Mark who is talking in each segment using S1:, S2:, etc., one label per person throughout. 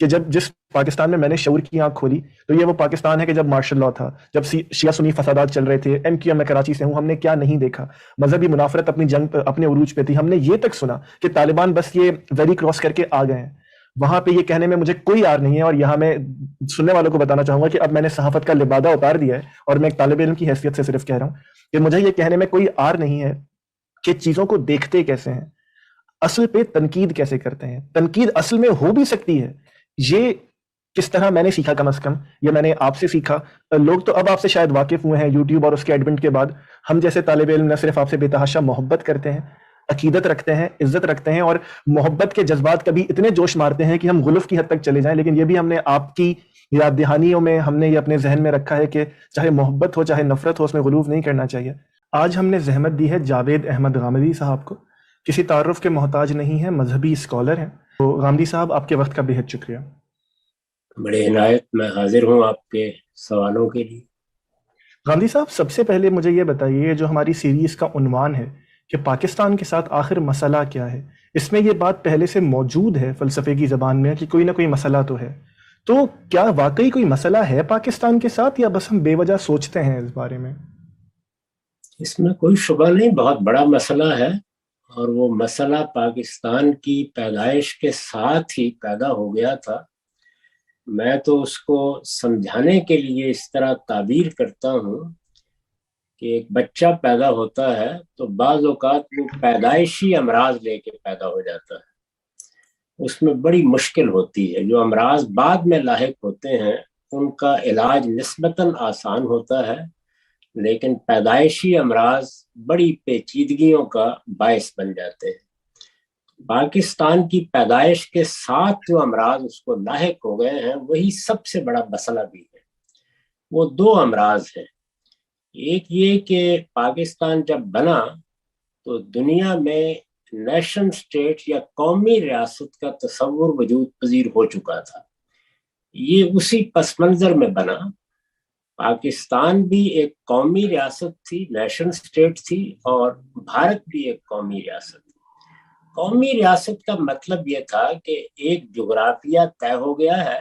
S1: کہ جس پاکستان میں نے شعور کی آنکھ کھولی تو یہ وہ پاکستان ہے کہ جب مارشل لا تھا، جب شیعہ سنی فسادات چل رہے تھے، ایم کیو ایم میں کراچی سے ہوں، ہم نے کیا نہیں دیکھا، مذہبی منافرت اپنی جنگ اپنے عروج پہ تھی، ہم نے یہ تک سنا کہ طالبان بس یہ ویری کراس کر کے آ گئے ہیں. وہاں پہ یہ کہنے میں مجھے کوئی آر نہیں ہے، اور یہاں میں سننے والوں کو بتانا چاہوں گا کہ اب میں نے صحافت کا لبادہ اتار دیا ہے، اور میں ایک طالب علم کی حیثیت سے صرف کہہ رہا ہوں کہ مجھے یہ کہنے میں کوئی آر نہیں ہے کہ چیزوں کو دیکھتے کیسے ہیں، اصل پہ تنقید کیسے کرتے ہیں. تنقید اصل میں ہو بھی سکتی ہے، یہ کس طرح میں نے سیکھا، کم از کم یہ میں نے آپ سے سیکھا. لوگ تو اب آپ سے شاید واقف ہوئے ہیں یوٹیوب اور اس کے ایڈونٹ کے بعد. ہم جیسے طالب علم نہ صرف آپ سے بے تحاشا محبت کرتے ہیں، عقیدت رکھتے ہیں، عزت رکھتے ہیں، اور محبت کے جذبات کبھی اتنے جوش مارتے ہیں کہ ہم غلف کی حد تک چلے جائیں. لیکن یہ بھی ہم نے آپ کی یاد دہانیوں میں ہم نے یہ اپنے ذہن میں رکھا ہے کہ چاہے محبت ہو چاہے نفرت ہو، اس میں غلوف نہیں کرنا چاہیے. آج ہم نے زحمت دی ہے جاوید احمد غامدی صاحب کو، کسی تعارف کے محتاج نہیں ہیں، مذہبی اسکالر ہیں. تو غامدی صاحب آپ کے وقت کا بہت شکریہ.
S2: بڑے عنایت، میں حاضر ہوں آپ کے سوالوں کے لیے.
S1: غامدی صاحب، سب سے پہلے مجھے یہ بتائیے، جو ہماری سیریز کا عنوان ہے کہ پاکستان کے ساتھ آخر مسئلہ کیا ہے، اس میں یہ بات پہلے سے موجود ہے فلسفے کی زبان میں کہ کوئی نہ کوئی مسئلہ تو ہے. تو کیا واقعی کوئی مسئلہ ہے پاکستان کے ساتھ، یا بس ہم بے وجہ سوچتے ہیں اس بارے میں؟
S2: اس میں کوئی شبہ نہیں، بہت بڑا مسئلہ ہے، اور وہ مسئلہ پاکستان کی پیدائش کے ساتھ ہی پیدا ہو گیا تھا. میں تو اس کو سمجھانے کے لیے اس طرح تعبیر کرتا ہوں کہ ایک بچہ پیدا ہوتا ہے تو بعض اوقات وہ پیدائشی امراض لے کے پیدا ہو جاتا ہے. اس میں بڑی مشکل ہوتی ہے. جو امراض بعد میں لاحق ہوتے ہیں ان کا علاج نسبتاً آسان ہوتا ہے، لیکن پیدائشی امراض بڑی پیچیدگیوں کا باعث بن جاتے ہیں. پاکستان کی پیدائش کے ساتھ جو امراض اس کو لاحق ہو گئے ہیں وہی سب سے بڑا مسئلہ بھی ہے. وہ دو امراض ہیں. ایک یہ کہ پاکستان جب بنا تو دنیا میں نیشن سٹیٹ یا قومی ریاست کا تصور وجود پذیر ہو چکا تھا. یہ اسی پس منظر میں بنا. پاکستان بھی ایک قومی ریاست تھی، نیشن سٹیٹ تھی، اور بھارت بھی ایک قومی ریاست تھی. قومی ریاست کا مطلب یہ تھا کہ ایک جغرافیہ طے ہو گیا ہے،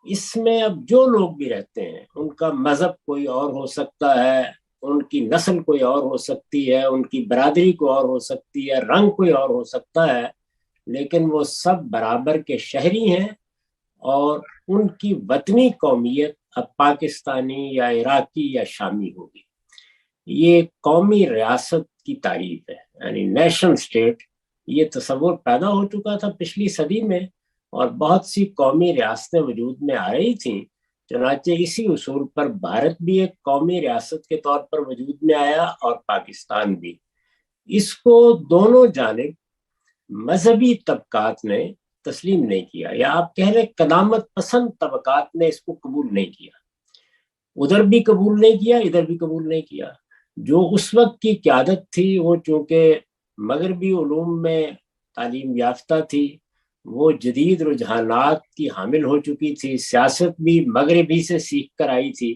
S2: اس میں اب جو لوگ بھی رہتے ہیں ان کا مذہب کوئی اور ہو سکتا ہے، ان کی نسل کوئی اور ہو سکتی ہے، ان کی برادری کوئی اور ہو سکتی ہے، رنگ کوئی اور ہو سکتا ہے، لیکن وہ سب برابر کے شہری ہیں، اور ان کی وطنی قومیت اب پاکستانی یا عراقی یا شامی ہوگی. یہ قومی ریاست کی تعریف ہے، یعنی نیشن سٹیٹ. یہ تصور پیدا ہو چکا تھا پچھلی صدی میں، اور بہت سی قومی ریاستیں وجود میں آ رہی تھیں. چنانچہ اسی اصول پر بھارت بھی ایک قومی ریاست کے طور پر وجود میں آیا، اور پاکستان بھی. اس کو دونوں جانب مذہبی طبقات نے تسلیم نہیں کیا، یا آپ کہہ لیں قدامت پسند طبقات نے اس کو قبول نہیں کیا. ادھر بھی قبول نہیں کیا، ادھر بھی قبول نہیں کیا. جو اس وقت کی قیادت تھی وہ چونکہ مغربی علوم میں تعلیم یافتہ تھی، وہ جدید رجحانات کی حامل ہو چکی تھی، سیاست بھی مغربی سے سیکھ کر آئی تھی،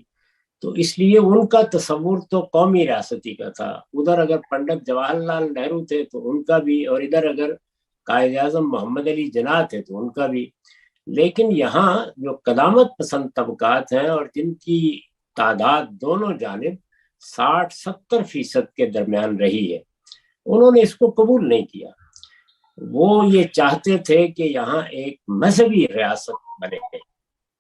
S2: تو اس لیے ان کا تصور تو قومی ریاستی کا تھا. ادھر اگر پنڈت جواہر لال نہرو تھے تو ان کا بھی، اور ادھر اگر قائد اعظم محمد علی جناح تھے تو ان کا بھی. لیکن یہاں جو قدامت پسند طبقات ہیں اور جن کی تعداد دونوں جانب 60-70% کے درمیان رہی ہے، انہوں نے اس کو قبول نہیں کیا. وہ یہ چاہتے تھے کہ یہاں ایک مذہبی ریاست بنے.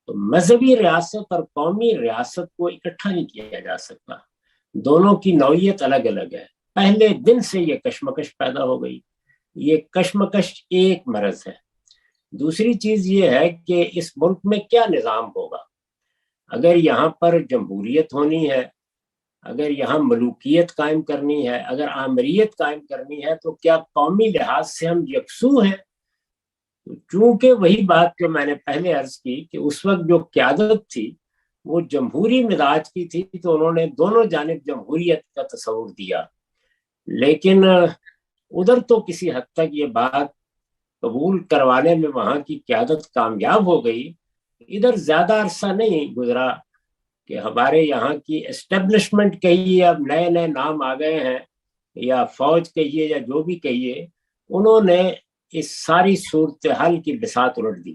S2: تو مذہبی ریاست اور قومی ریاست کو اکٹھا نہیں کیا جا سکتا، دونوں کی نوعیت الگ الگ ہے. پہلے دن سے یہ کشمکش پیدا ہو گئی. یہ کشمکش ایک مرض ہے. دوسری چیز یہ ہے کہ اس ملک میں کیا نظام ہوگا. اگر یہاں پر جمہوریت ہونی ہے، اگر یہاں ملوکیت قائم کرنی ہے، اگر آمریت قائم کرنی ہے، تو کیا قومی لحاظ سے ہم یکسو ہیں؟ چونکہ وہی بات جو میں نے پہلے عرض کی کہ اس وقت جو قیادت تھی وہ جمہوری مزاج کی تھی، تو انہوں نے دونوں جانب جمہوریت کا تصور دیا. لیکن ادھر تو کسی حد تک یہ بات قبول کروانے میں وہاں کی قیادت کامیاب ہو گئی. ادھر زیادہ عرصہ نہیں گزرا کہ ہمارے یہاں کی اسٹیبلشمنٹ کہیے، اب نئے نئے نام آ گئے ہیں، یا فوج کہیے یا جو بھی کہیے، انہوں نے اس ساری صورتحال کی بساط الٹ دی.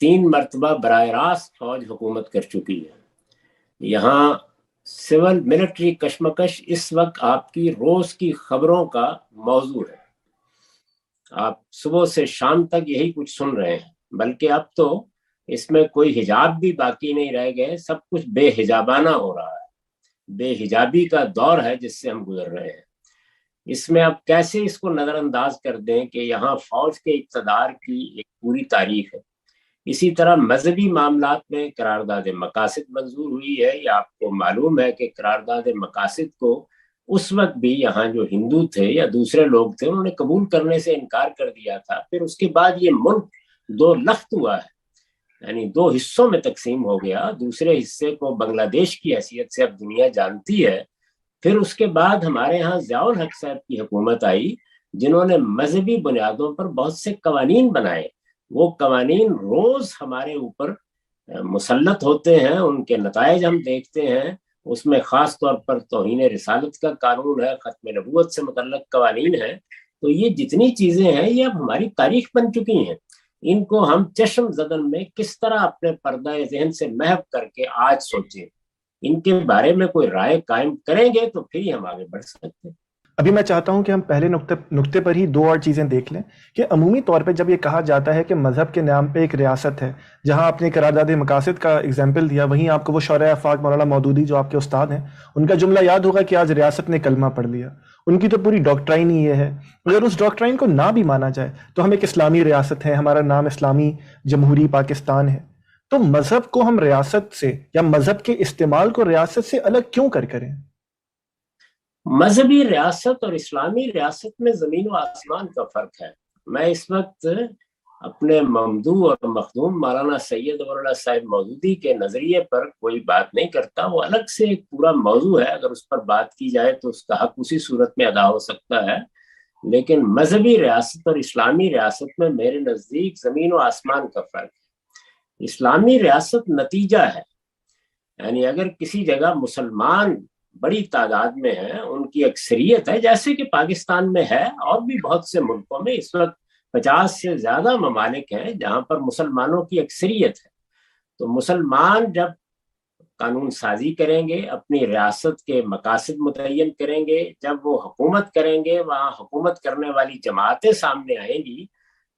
S2: 3 مرتبہ براہ راست فوج حکومت کر چکی ہے. یہاں سول ملٹری کشمکش اس وقت آپ کی روز کی خبروں کا موضوع ہے. آپ صبح سے شام تک یہی کچھ سن رہے ہیں, بلکہ اب تو اس میں کوئی حجاب بھی باقی نہیں رہ گئے, سب کچھ بے حجابانہ ہو رہا ہے. بے حجابی کا دور ہے جس سے ہم گزر رہے ہیں. اس میں اب کیسے اس کو نظر انداز کر دیں کہ یہاں فوج کے اقتدار کی ایک پوری تاریخ ہے. اسی طرح مذہبی معاملات میں قرارداد مقاصد منظور ہوئی ہے. یہ آپ کو معلوم ہے کہ قرارداد مقاصد کو اس وقت بھی یہاں جو ہندو تھے یا دوسرے لوگ تھے انہوں نے قبول کرنے سے انکار کر دیا تھا. پھر اس کے بعد یہ ملک 2 لخت ہوا ہے, یعنی 2 حصوں میں تقسیم ہو گیا. دوسرے حصے کو بنگلہ دیش کی حیثیت سے اب دنیا جانتی ہے. پھر اس کے بعد ہمارے ہاں ضیاء الحق صاحب کی حکومت آئی جنہوں نے مذہبی بنیادوں پر بہت سے قوانین بنائے. وہ قوانین روز ہمارے اوپر مسلط ہوتے ہیں, ان کے نتائج ہم دیکھتے ہیں. اس میں خاص طور پر توہین رسالت کا قانون ہے, ختم نبوت سے متعلق قوانین ہیں. تو یہ جتنی چیزیں ہیں یہ اب ہماری تاریخ بن چکی ہیں. ان کو ہم چشم زدن میں کس طرح اپنے پردہ ذہن سے محو کر کے آج سوچیں, ان کے بارے میں کوئی رائے قائم کریں گے تو پھر ہی ہم آگے بڑھ سکتے ہیں.
S1: ابھی میں چاہتا ہوں کہ ہم پہلے نقطے پر ہی 2 اور چیزیں دیکھ لیں کہ عمومی طور پہ جب یہ کہا جاتا ہے کہ مذہب کے نام پہ ایک ریاست ہے, جہاں آپ نے قرارداد مقاصد کا اگزامپل دیا, وہیں آپ کو وہ شورائے آفاق مولانا مودودی جو آپ کے استاد ہیں ان کا جملہ یاد ہوگا کہ آج ریاست نے کلمہ پڑھ لیا. ان کی تو پوری ڈاکٹرائن ہی یہ ہے. اگر اس ڈاکٹرائن کو نہ بھی مانا جائے تو ہم ایک اسلامی ریاست ہیں, ہمارا نام اسلامی جمہوری پاکستان ہے. تو مذہب کو ہم ریاست سے یا مذہب کے استعمال کو ریاست سے الگ کیوں کریں؟
S2: مذہبی ریاست اور اسلامی ریاست میں زمین و آسمان کا فرق ہے. میں اس وقت اپنے ممدوح اور مخدوم مولانا سید ظفر صاحب مودودی کے نظریے پر کوئی بات نہیں کرتا. وہ الگ سے ایک پورا موضوع ہے, اگر اس پر بات کی جائے تو اس کا حق اسی صورت میں ادا ہو سکتا ہے. لیکن مذہبی ریاست اور اسلامی ریاست میں میرے نزدیک زمین و آسمان کا فرق ہے. اسلامی ریاست نتیجہ ہے, یعنی اگر کسی جگہ مسلمان بڑی تعداد میں ہیں, ان کی اکثریت ہے, جیسے کہ پاکستان میں ہے اور بھی بہت سے ملکوں میں اس وقت 50 سے زیادہ ممالک ہیں جہاں پر مسلمانوں کی اکثریت ہے. تو مسلمان جب قانون سازی کریں گے, اپنی ریاست کے مقاصد متعین کریں گے, جب وہ حکومت کریں گے, وہاں حکومت کرنے والی جماعتیں سامنے آئیں گی,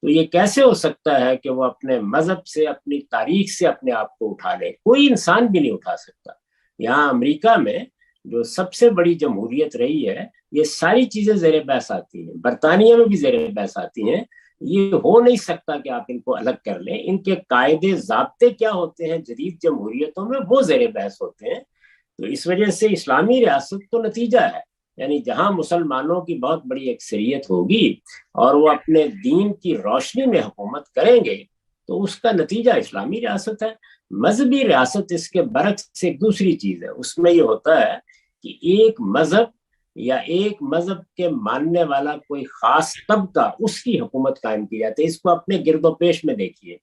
S2: تو یہ کیسے ہو سکتا ہے کہ وہ اپنے مذہب سے, اپنی تاریخ سے اپنے آپ کو اٹھا لے؟ کوئی انسان بھی نہیں اٹھا سکتا. یہاں امریکہ میں جو سب سے بڑی جمہوریت رہی ہے, یہ ساری چیزیں زیر بحث آتی ہیں. برطانیہ میں بھی زیر بحث آتی ہیں. یہ ہو نہیں سکتا کہ آپ ان کو الگ کر لیں. ان کے قاعدے ضابطے کیا ہوتے ہیں جدید جمہوریتوں میں, وہ زیر بحث ہوتے ہیں. تو اس وجہ سے اسلامی ریاست تو نتیجہ ہے, یعنی جہاں مسلمانوں کی بہت بڑی اکثریت ہوگی اور وہ اپنے دین کی روشنی میں حکومت کریں گے, تو اس کا نتیجہ اسلامی ریاست ہے. مذہبی ریاست اس کے برعکس ایک دوسری چیز ہے. اس میں یہ ہوتا ہے کہ ایک مذہب یا ایک مذہب کے ماننے والا کوئی خاص طبقہ, اس کی حکومت قائم کی جاتی ہے. اس کو اپنے گرد و پیش میں دیکھیے,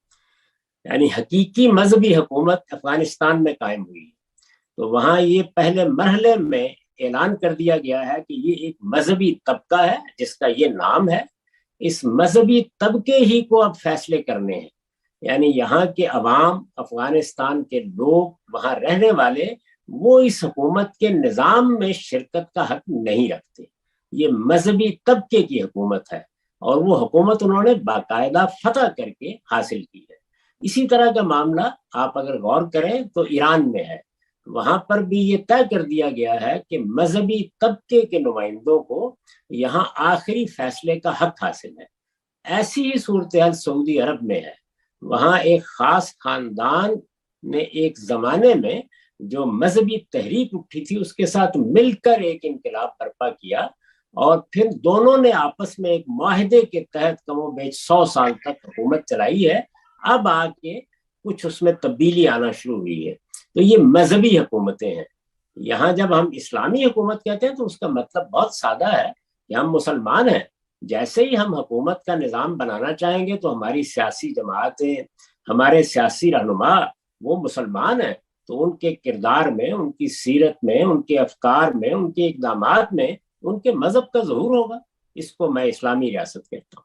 S2: یعنی حقیقی مذہبی حکومت افغانستان میں قائم ہوئی. تو وہاں یہ پہلے مرحلے میں اعلان کر دیا گیا ہے کہ یہ ایک مذہبی طبقہ ہے جس کا یہ نام ہے. اس مذہبی طبقے ہی کو اب فیصلے کرنے ہیں, یعنی یہاں کے عوام, افغانستان کے لوگ, وہاں رہنے والے, وہ اس حکومت کے نظام میں شرکت کا حق نہیں رکھتے. یہ مذہبی طبقے کی حکومت ہے اور وہ حکومت انہوں نے باقاعدہ فتح کر کے حاصل کی ہے. اسی طرح کا معاملہ آپ اگر غور کریں تو ایران میں ہے. وہاں پر بھی یہ طے کر دیا گیا ہے کہ مذہبی طبقے کے نمائندوں کو یہاں آخری فیصلے کا حق حاصل ہے. ایسی ہی صورتحال سعودی عرب میں ہے. وہاں ایک خاص خاندان نے ایک زمانے میں جو مذہبی تحریک اٹھی تھی اس کے ساتھ مل کر ایک انقلاب برپا کیا, اور پھر دونوں نے آپس میں ایک معاہدے کے تحت کم و بیش 100 سال تک حکومت چلائی ہے. اب آ کے کچھ اس میں تبدیلی آنا شروع ہوئی ہے. تو یہ مذہبی حکومتیں ہیں. یہاں جب ہم اسلامی حکومت کہتے ہیں تو اس کا مطلب بہت سادہ ہے کہ ہم مسلمان ہیں. جیسے ہی ہم حکومت کا نظام بنانا چاہیں گے تو ہماری سیاسی جماعتیں, ہمارے سیاسی رہنما وہ مسلمان ہیں, تو ان کے کردار میں, ان کی سیرت میں, ان کے افکار میں, ان کے اقدامات میں ان کے مذہب کا ظہور ہوگا. اس کو میں اسلامی ریاست کہتا ہوں.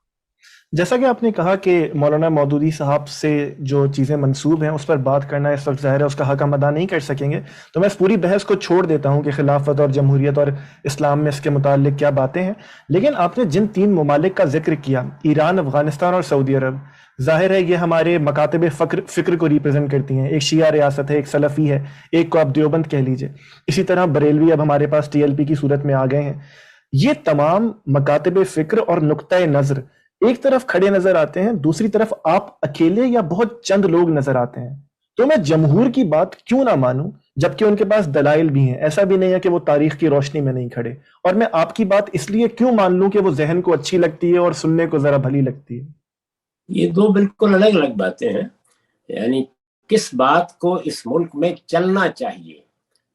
S1: جیسا کہ آپ نے کہا کہ مولانا مودودی صاحب سے جو چیزیں منسوب ہیں اس پر بات کرنا اس وقت ظاہر ہے اس کا حق ہم ادا نہیں کر سکیں گے، تو میں اس پوری بحث کو چھوڑ دیتا ہوں کہ خلافت اور جمہوریت اور اسلام میں اس کے متعلق کیا باتیں ہیں. لیکن آپ نے جن 3 ممالک کا ذکر کیا، ایران، افغانستان اور سعودی عرب، ظاہر ہے یہ ہمارے مکاتب فکر کو ریپرزینٹ کرتی ہیں. ایک شیعہ ریاست ہے، ایک سلفی ہے، ایک کو آپ دیوبند کہہ لیجئے. اسی طرح بریلوی اب ہمارے پاس TLP کی صورت میں آ گئے ہیں. یہ تمام مکاتب فکر اور نقطۂ نظر ایک طرف کھڑے نظر آتے ہیں، دوسری طرف آپ اکیلے یا بہت چند لوگ نظر آتے ہیں. تو میں جمہور کی بات کیوں نہ مانوں جبکہ ان کے پاس دلائل بھی ہیں؟ ایسا بھی نہیں ہے کہ وہ تاریخ کی روشنی میں نہیں کھڑے. اور میں آپ کی بات اس لیے کیوں مان لوں کہ وہ ذہن کو اچھی لگتی ہے اور سننے کو ذرا بھلی لگتی ہے؟
S2: یہ دو بالکل الگ الگ باتیں ہیں. یعنی کس بات کو اس ملک میں چلنا چاہیے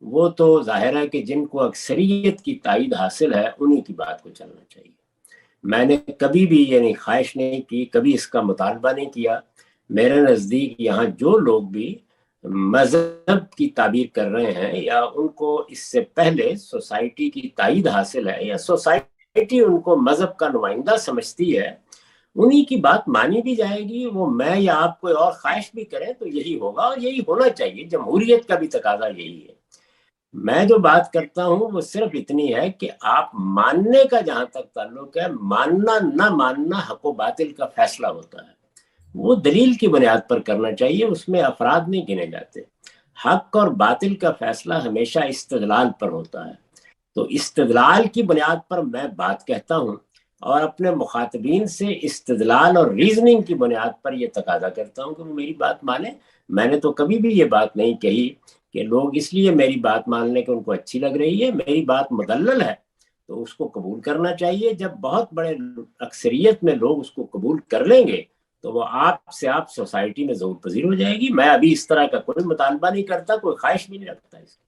S2: وہ تو ظاہر ہے کہ جن کو اکثریت کی تائید حاصل ہے انہی کی بات کو چلنا چاہیے. میں نے کبھی بھی یعنی خواہش نہیں کی، کبھی اس کا مطالبہ نہیں کیا. میرے نزدیک یہاں جو لوگ بھی مذہب کی تعبیر کر رہے ہیں یا ان کو اس سے پہلے سوسائٹی کی تائید حاصل ہے یا سوسائٹی ان کو مذہب کا نمائندہ سمجھتی ہے، انہی کی بات مانی بھی جائے گی. وہ میں یا آپ کوئی اور خواہش بھی کریں تو یہی ہوگا اور یہی ہونا چاہیے. جمہوریت کا بھی تقاضا یہی ہے. میں جو بات کرتا ہوں وہ صرف اتنی ہے کہ آپ ماننے کا جہاں تک تعلق ہے، ماننا نہ ماننا حق و باطل کا فیصلہ ہوتا ہے. وہ دلیل کی بنیاد پر کرنا چاہیے، اس میں افراد نہیں گنے جاتے. حق اور باطل کا فیصلہ ہمیشہ استدلال پر ہوتا ہے. تو استدلال کی بنیاد پر میں بات کہتا ہوں اور اپنے مخاطبین سے استدلال اور ریزننگ کی بنیاد پر یہ تقاضا کرتا ہوں کہ وہ میری بات مانیں. میں نے تو کبھی بھی یہ بات نہیں کہی کہ لوگ اس لیے میری بات مان لیں کہ ان کو اچھی لگ رہی ہے. میری بات مدلل ہے تو اس کو قبول کرنا چاہیے. جب بہت بڑے اکثریت میں لوگ اس کو قبول کر لیں گے تو وہ آپ سے آپ سوسائٹی میں ظہور پذیر ہو جائے گی. میں ابھی اس طرح کا کوئی مطالبہ نہیں کرتا، کوئی خواہش بھی نہیں رکھتا اس کی.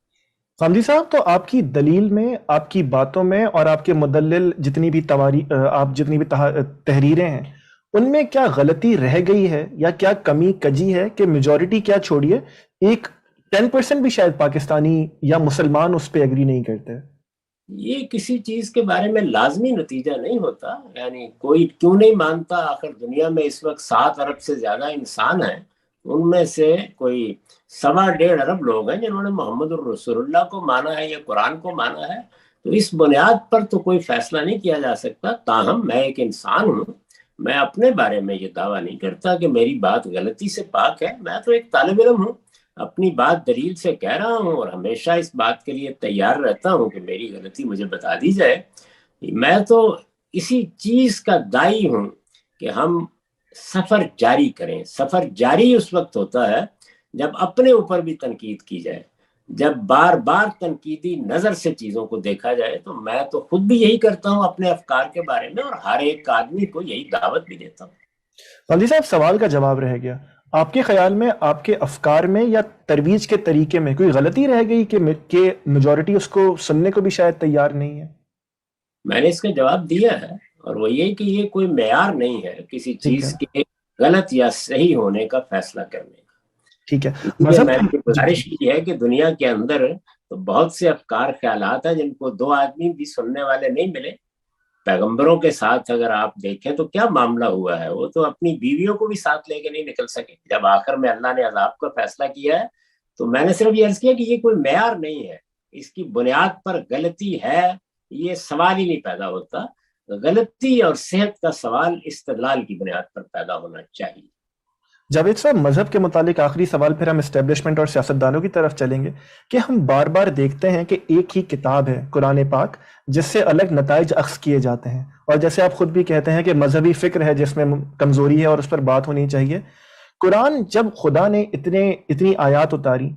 S1: قامدی صاحب، تو آپ کی دلیل میں، آپ کی باتوں میں اور آپ کے مدلل جتنی بھی آپ جتنی بھی تحریریں ہیں ان میں کیا غلطی رہ گئی ہے یا کیا کمی کجی ہے کہ میجورٹی کیا چھوڑیے، ایک 10% بھی شاید پاکستانی یا مسلمان اس پہ ایگری نہیں کرتے؟
S2: یہ کسی چیز کے بارے میں لازمی نتیجہ نہیں ہوتا. یعنی کوئی کیوں نہیں مانتا؟ آخر دنیا میں اس وقت 7 ارب سے زیادہ انسان ہیں، ان میں سے کوئی 1.25 ارب لوگ ہیں جنہوں نے محمد الرسول اللہ کو مانا ہے یا قرآن کو مانا ہے. تو اس بنیاد پر تو کوئی فیصلہ نہیں کیا جا سکتا. تاہم میں ایک انسان ہوں، میں اپنے بارے میں یہ دعویٰ نہیں کرتا کہ میری بات غلطی سے پاک ہے. میں تو ایک طالب علم ہوں، اپنی بات دلیل سے کہہ رہا ہوں اور ہمیشہ اس بات کے لیے تیار رہتا ہوں کہ میری غلطی مجھے بتا دی جائے. میں تو اسی چیز کا دائی ہوں کہ ہم سفر جاری کریں. سفر جاری اس وقت ہوتا ہے جب اپنے اوپر بھی تنقید کی جائے، جب بار بار تنقیدی نظر سے چیزوں کو دیکھا جائے. تو میں تو خود بھی یہی کرتا ہوں اپنے افکار کے بارے میں اور ہر ایک آدمی کو یہی دعوت بھی دیتا ہوں.
S1: غالدی صاحب، سوال کا جواب رہ گیا. آپ کے خیال میں آپ کے افکار میں یا ترویج کے طریقے میں کوئی غلطی رہ گئی کہ میجورٹی اس کو سننے کو بھی شاید تیار نہیں ہے؟
S2: میں نے اس کا جواب دیا ہے اور وہ یہ کہ یہ کوئی معیار نہیں ہے کسی
S1: ٹھیک ہے،
S2: چیز کے غلط یا صحیح ہونے کا فیصلہ کرنے کا.
S1: ٹھیک ہے.
S2: اسی لیے
S1: مذہب
S2: میں نے
S1: جی
S2: گزارش کی ہے کہ دنیا کے اندر تو بہت سے افکار خیالات ہیں جن کو 2 آدمی بھی سننے والے نہیں ملے. پیغمبروں کے ساتھ اگر آپ دیکھیں تو کیا معاملہ ہوا ہے، وہ تو اپنی بیویوں کو بھی ساتھ لے کے نہیں نکل سکے. جب آخر میں اللہ نے عذاب کا فیصلہ کیا ہے تو میں نے صرف یہ عرض کیا کہ یہ کوئی معیار نہیں ہے. اس کی بنیاد پر غلطی ہے یہ سوال ہی نہیں پیدا ہوتا. غلطی اور صحت کا سوال استدلال کی بنیاد پر پیدا ہونا چاہیے.
S1: جاوید صاحب، مذہب کے متعلق آخری سوال، پھر ہم اسٹیبلشمنٹ اور سیاستدانوں کی طرف چلیں گے کہ ہم بار بار دیکھتے ہیں کہ ایک ہی کتاب ہے قرآن پاک جس سے الگ نتائج اخذ کیے جاتے ہیں، اور جیسے آپ خود بھی کہتے ہیں کہ مذہبی فکر ہے جس میں کمزوری ہے اور اس پر بات ہونی چاہیے. قرآن جب خدا نے اتنی آیات اتاری،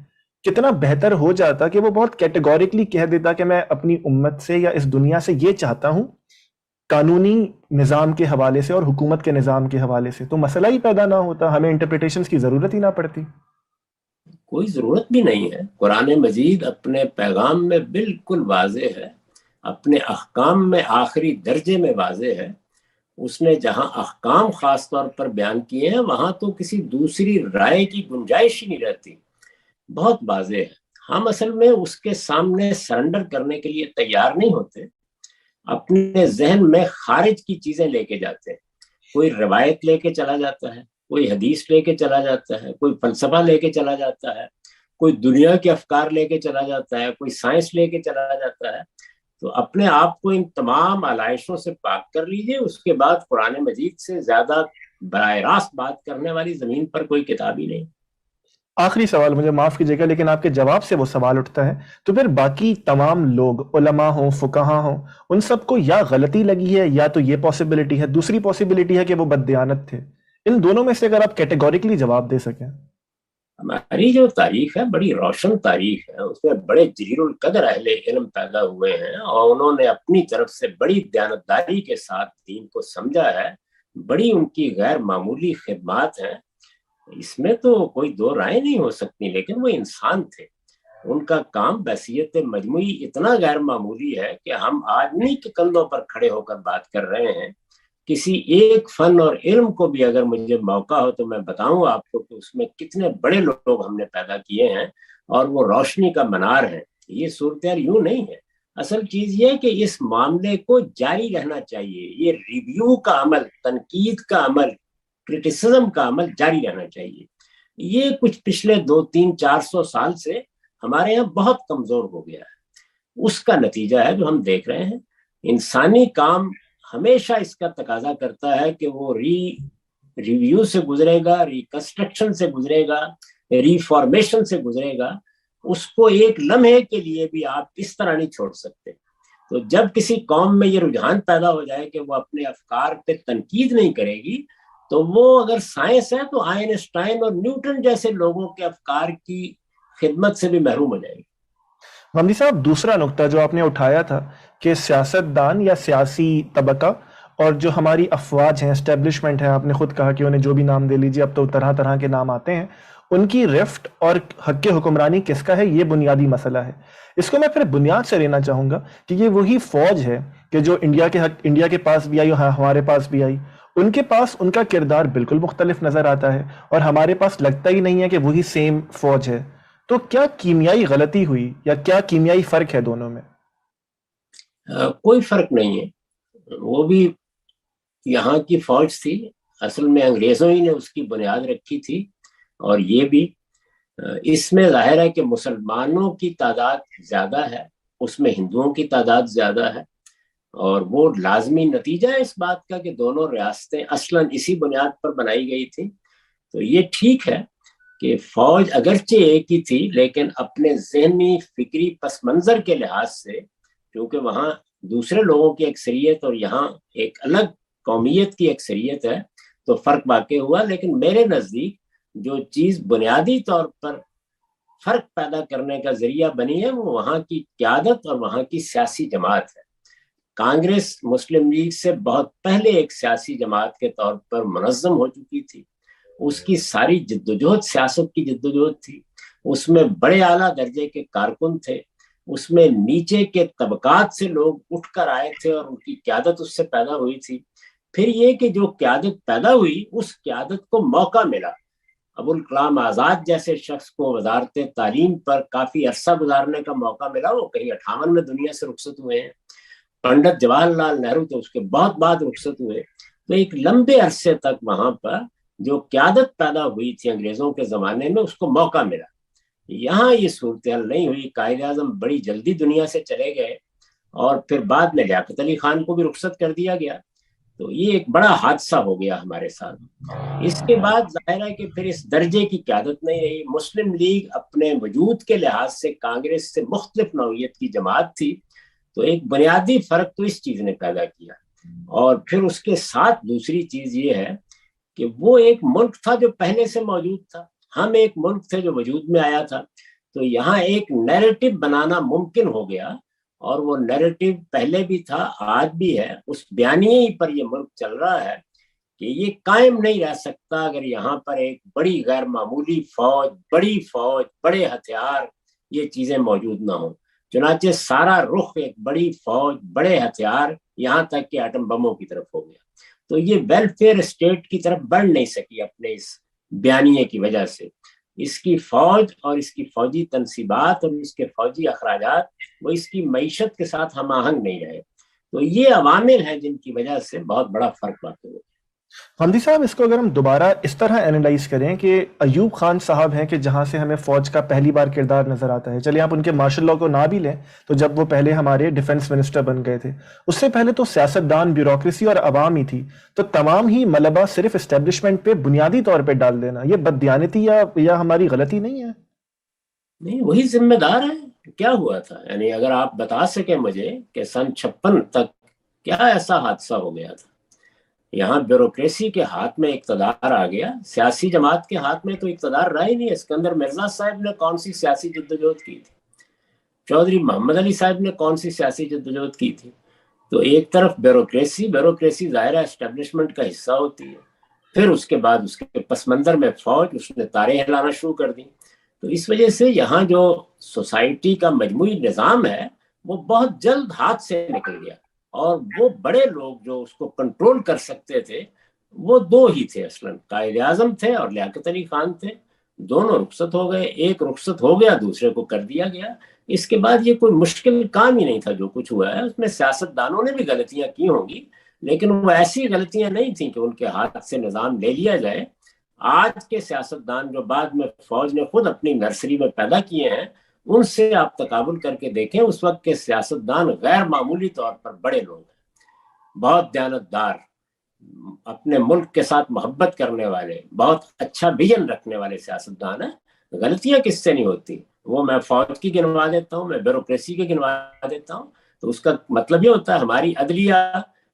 S1: کتنا بہتر ہو جاتا کہ وہ بہت کیٹیگوریکلی کہہ دیتا کہ میں اپنی امت سے یا اس دنیا سے یہ چاہتا ہوں قانونی نظام کے حوالے سے اور حکومت کے نظام کے حوالے سے، تو مسئلہ ہی پیدا نہ ہوتا، ہمیں انٹرپریٹیشنز کی ضرورت ہی نہ پڑتی.
S2: کوئی ضرورت بھی نہیں ہے. قرآن مجید اپنے پیغام میں بالکل واضح ہے، اپنے احکام میں آخری درجے میں واضح ہے. اس نے جہاں احکام خاص طور پر بیان کیے ہیں وہاں تو کسی دوسری رائے کی گنجائش ہی نہیں رہتی. بہت واضح ہے. ہم اصل میں اس کے سامنے سرنڈر کرنے کے لیے تیار نہیں ہوتے، اپنے ذہن میں خارج کی چیزیں لے کے جاتے ہیں. کوئی روایت لے کے چلا جاتا ہے, کوئی حدیث لے کے چلا جاتا ہے, کوئی فلسفہ لے کے چلا جاتا ہے, کوئی دنیا کے افکار لے کے چلا جاتا ہے, کوئی سائنس لے کے چلا جاتا ہے. تو اپنے آپ کو ان تمام علائشوں سے پاک کر لیجئے. اس کے بعد قرآن مجید سے زیادہ براہ راست بات کرنے والی زمین پر کوئی کتاب ہی نہیں.
S1: آخری سوال, مجھے معاف کیجیے گا لیکن آپ کے جواب سے وہ سوال اٹھتا ہے, تو پھر باقی تمام لوگ, علماء ہوں, فقہا ہوں, ان سب کو یا غلطی لگی ہے یا تو یہ پاسبلٹی ہے, دوسری پاسبلٹی ہے کہ وہ بددیانت تھے. ان دونوں میں سے اگر آپ کیٹیگوریکلی جواب دے سکیں.
S2: ہماری جو تاریخ ہے بڑی روشن تاریخ ہے, اس میں بڑے جلیل القدر اہل علم پیدا ہوئے ہیں اور انہوں نے اپنی طرف سے بڑی دیانتداری کے ساتھ دین کو سمجھا ہے. بڑی ان کی غیر معمولی خدمات ہیں, اس میں تو کوئی دو رائے نہیں ہو سکتی, لیکن وہ انسان تھے. ان کا کام بحیثیت مجموعی اتنا غیر معمولی ہے کہ ہم آدمی کے کندھوں پر کھڑے ہو کر بات کر رہے ہیں. کسی ایک فن اور علم کو بھی اگر مجھے موقع ہو تو میں بتاؤں آپ کو کہ اس میں کتنے بڑے لوگ ہم نے پیدا کیے ہیں اور وہ روشنی کا منار ہے. یہ صورتحال یوں نہیں ہے. اصل چیز یہ ہے کہ اس معاملے کو جاری رہنا چاہیے. یہ ریویو کا عمل, تنقید کا عمل, کرٹیسزم کا عمل جاری رہنا چاہیے. یہ کچھ پچھلے 200-300-400 سال سے ہمارے یہاں بہت کمزور ہو گیا ہے. اس کا نتیجہ ہے جو ہم دیکھ رہے ہیں. انسانی کام ہمیشہ اس کا تقاضا کرتا ہے کہ وہ ریویو سے گزرے گا, ریکنسٹرکشن سے گزرے گا, ریفارمیشن سے گزرے گا. اس کو ایک لمحے کے لیے بھی آپ اس طرح نہیں چھوڑ سکتے. تو جب کسی قوم میں یہ رجحان پیدا ہو جائے کہ وہ اپنے افکار پہ تنقید نہیں کرے گی, تو وہ اگر سائنس ہے تو آئنسٹائن اور نیوٹن جیسے لوگوں کے افکار کی خدمت سے بھی محروم ہو جائے گی.
S1: غامدی صاحب, دوسرا نقطہ جو آپ نے اٹھایا تھا کہ سیاستدان یا سیاسی طبقہ اور جو ہماری افواج ہیں, اسٹیبلشمنٹ ہے, آپ نے خود کہا کہ انہیں جو بھی نام دے لیجیے, اب تو طرح طرح کے نام آتے ہیں, ان کی رفت اور حق حکمرانی کس کا ہے, یہ بنیادی مسئلہ ہے. اس کو میں پھر بنیاد سے لینا چاہوں گا کہ یہ وہی فوج ہے کہ جو انڈیا کے پاس بھی آئی, ہمارے پاس بھی آئی. ان کے پاس ان کا کردار بالکل مختلف نظر آتا ہے اور ہمارے پاس لگتا ہی نہیں ہے کہ وہی سیم فوج ہے. تو کیا کیمیائی غلطی ہوئی یا کیا کیمیائی فرق ہے دونوں میں؟
S2: کوئی فرق نہیں ہے. وہ بھی یہاں کی فوج تھی, اصل میں انگریزوں ہی نے اس کی بنیاد رکھی تھی. اور یہ بھی اس میں ظاہر ہے کہ مسلمانوں کی تعداد زیادہ ہے, اس میں ہندوؤں کی تعداد زیادہ ہے, اور وہ لازمی نتیجہ ہے اس بات کا کہ دونوں ریاستیں اصلاً اسی بنیاد پر بنائی گئی تھی. تو یہ ٹھیک ہے کہ فوج اگرچہ ایک ہی تھی لیکن اپنے ذہنی فکری پس منظر کے لحاظ سے, کیونکہ وہاں دوسرے لوگوں کی اکثریت اور یہاں ایک الگ قومیت کی اکثریت ہے, تو فرق واقع ہوا. لیکن میرے نزدیک جو چیز بنیادی طور پر فرق پیدا کرنے کا ذریعہ بنی ہے وہ وہاں کی قیادت اور وہاں کی سیاسی جماعت ہے. کانگریس مسلم لیگ سے بہت پہلے ایک سیاسی جماعت کے طور پر منظم ہو چکی تھی. اس کی ساری جدوجہد سیاست کی جدوجہد تھی. اس میں بڑے اعلیٰ درجے کے کارکن تھے, اس میں نیچے کے طبقات سے لوگ اٹھ کر آئے تھے اور ان کی قیادت اس سے پیدا ہوئی تھی. پھر یہ کہ جو قیادت پیدا ہوئی اس قیادت کو موقع ملا. ابوالکلام آزاد جیسے شخص کو وزارت تعلیم پر کافی عرصہ گزارنے کا موقع ملا, وہ کہیں 58 میں دنیا سے رخصت ہوئے ہیں. پنڈت جواہر لال نہرو تو اس کے بہت بعد رخصت ہوئے. تو ایک لمبے عرصے تک وہاں پر جو قیادت پیدا ہوئی تھی انگریزوں کے زمانے میں اس کو موقع ملا. یہاں یہ صورتحال نہیں ہوئی. قائد اعظم بڑی جلدی دنیا سے چلے گئے اور پھر بعد میں لیاقت علی خان کو بھی رخصت کر دیا گیا. تو یہ ایک بڑا حادثہ ہو گیا ہمارے ساتھ. اس کے بعد ظاہر ہے کہ پھر اس درجے کی قیادت نہیں رہی. مسلم لیگ اپنے وجود کے لحاظ سے کانگریس سے مختلف نوعیت کی جماعت تھی. تو ایک بنیادی فرق تو اس چیز نے پیدا کیا. اور پھر اس کے ساتھ دوسری چیز یہ ہے کہ وہ ایک ملک تھا جو پہلے سے موجود تھا, ہم ایک ملک تھے جو وجود میں آیا تھا. تو یہاں ایک نیریٹو بنانا ممکن ہو گیا, اور وہ نیریٹو پہلے بھی تھا, آج بھی ہے. اس بیانیے پر یہ ملک چل رہا ہے کہ یہ قائم نہیں رہ سکتا اگر یہاں پر ایک بڑی غیر معمولی فوج, بڑے ہتھیار, یہ چیزیں موجود نہ ہوں. چنانچہ سارا رخ ایک بڑی فوج, بڑے ہتھیار, یہاں تک کہ ایٹم بموں کی طرف ہو گیا. تو یہ ویلفیئر اسٹیٹ کی طرف بڑھ نہیں سکی اپنے اس بیانیے کی وجہ سے. اس کی فوج اور اس کی فوجی تنصیبات اور اس کے فوجی اخراجات وہ اس کی معیشت کے ساتھ ہم آہنگ نہیں رہے. تو یہ عوامل ہیں جن کی وجہ سے بہت بڑا فرق واقع ہو.
S1: حمدی صاحب، اس کو اگر ہم دوبارہ اس طرح اینالائز کریں کہ ایوب خان صاحب ہیں کہ جہاں سے ہمیں فوج کا پہلی بار کردار نظر آتا ہے، چلیے آپ ان کے مارشل لاء کو نہ بھی لیں، تو جب وہ پہلے ہمارے ڈیفنس منسٹر بن گئے تھے، اس سے پہلے تو سیاست دان، بیوروکریسی اور عوام ہی تھی، تو تمام ہی ملبہ صرف اسٹیبلشمنٹ پہ بنیادی طور پہ ڈال دینا یہ بددیانتی یا ہماری غلطی نہیں ہے؟
S2: نہیں، وہی ذمہ دار ہے. کیا ہوا تھا؟ یعنی اگر آپ بتا سکیں مجھے کہ سن 56 تک کیا ایسا حادثہ ہو گیا تھا. یہاں بیوروکریسی کے ہاتھ میں اقتدار آ گیا، سیاسی جماعت کے ہاتھ میں تو اقتدار رہا ہی نہیں. اسکندر مرزا صاحب نے کون سی سیاسی جدوجہد کی تھی؟ چودھری محمد علی صاحب نے کون سی سیاسی جدوجہد کی تھی؟ تو ایک طرف بیوروکریسی ظاہر اسٹیبلشمنٹ کا حصہ ہوتی ہے، پھر اس کے بعد اس کے پس منظر میں فوج، اس نے تاریں ہلانا شروع کر دی. تو اس وجہ سے یہاں جو سوسائٹی کا مجموعی نظام ہے وہ بہت جلد ہاتھ سے نکل گیا، اور وہ بڑے لوگ جو اس کو کنٹرول کر سکتے تھے وہ دو ہی تھے اصلاً، قائد اعظم تھے اور لیاقت علی خان تھے. دونوں رخصت ہو گئے، ایک رخصت ہو گیا دوسرے کو کر دیا گیا. اس کے بعد یہ کوئی مشکل کام ہی نہیں تھا جو کچھ ہوا ہے. اس میں سیاست دانوں نے بھی غلطیاں کی ہوں گی، لیکن وہ ایسی غلطیاں نہیں تھیں کہ ان کے ہاتھ سے نظام لے لیا جائے. آج کے سیاست دان جو بعد میں فوج نے خود اپنی نرسری میں پیدا کیے ہیں، ان سے آپ تقابل کر کے دیکھیں. اس وقت کے سیاست دان غیر معمولی طور پر بڑے لوگ ہیں، بہت دیانتدار، اپنے ملک کے ساتھ محبت کرنے والے، بہت اچھا ویژن رکھنے والے سیاست دان ہیں. غلطیاں کس سے نہیں ہوتی؟ وہ میں فوج کی گنوا دیتا ہوں، میں بیوروکریسی کی گنوا دیتا ہوں. تو اس کا مطلب یہ ہوتا ہے ہماری عدلیہ،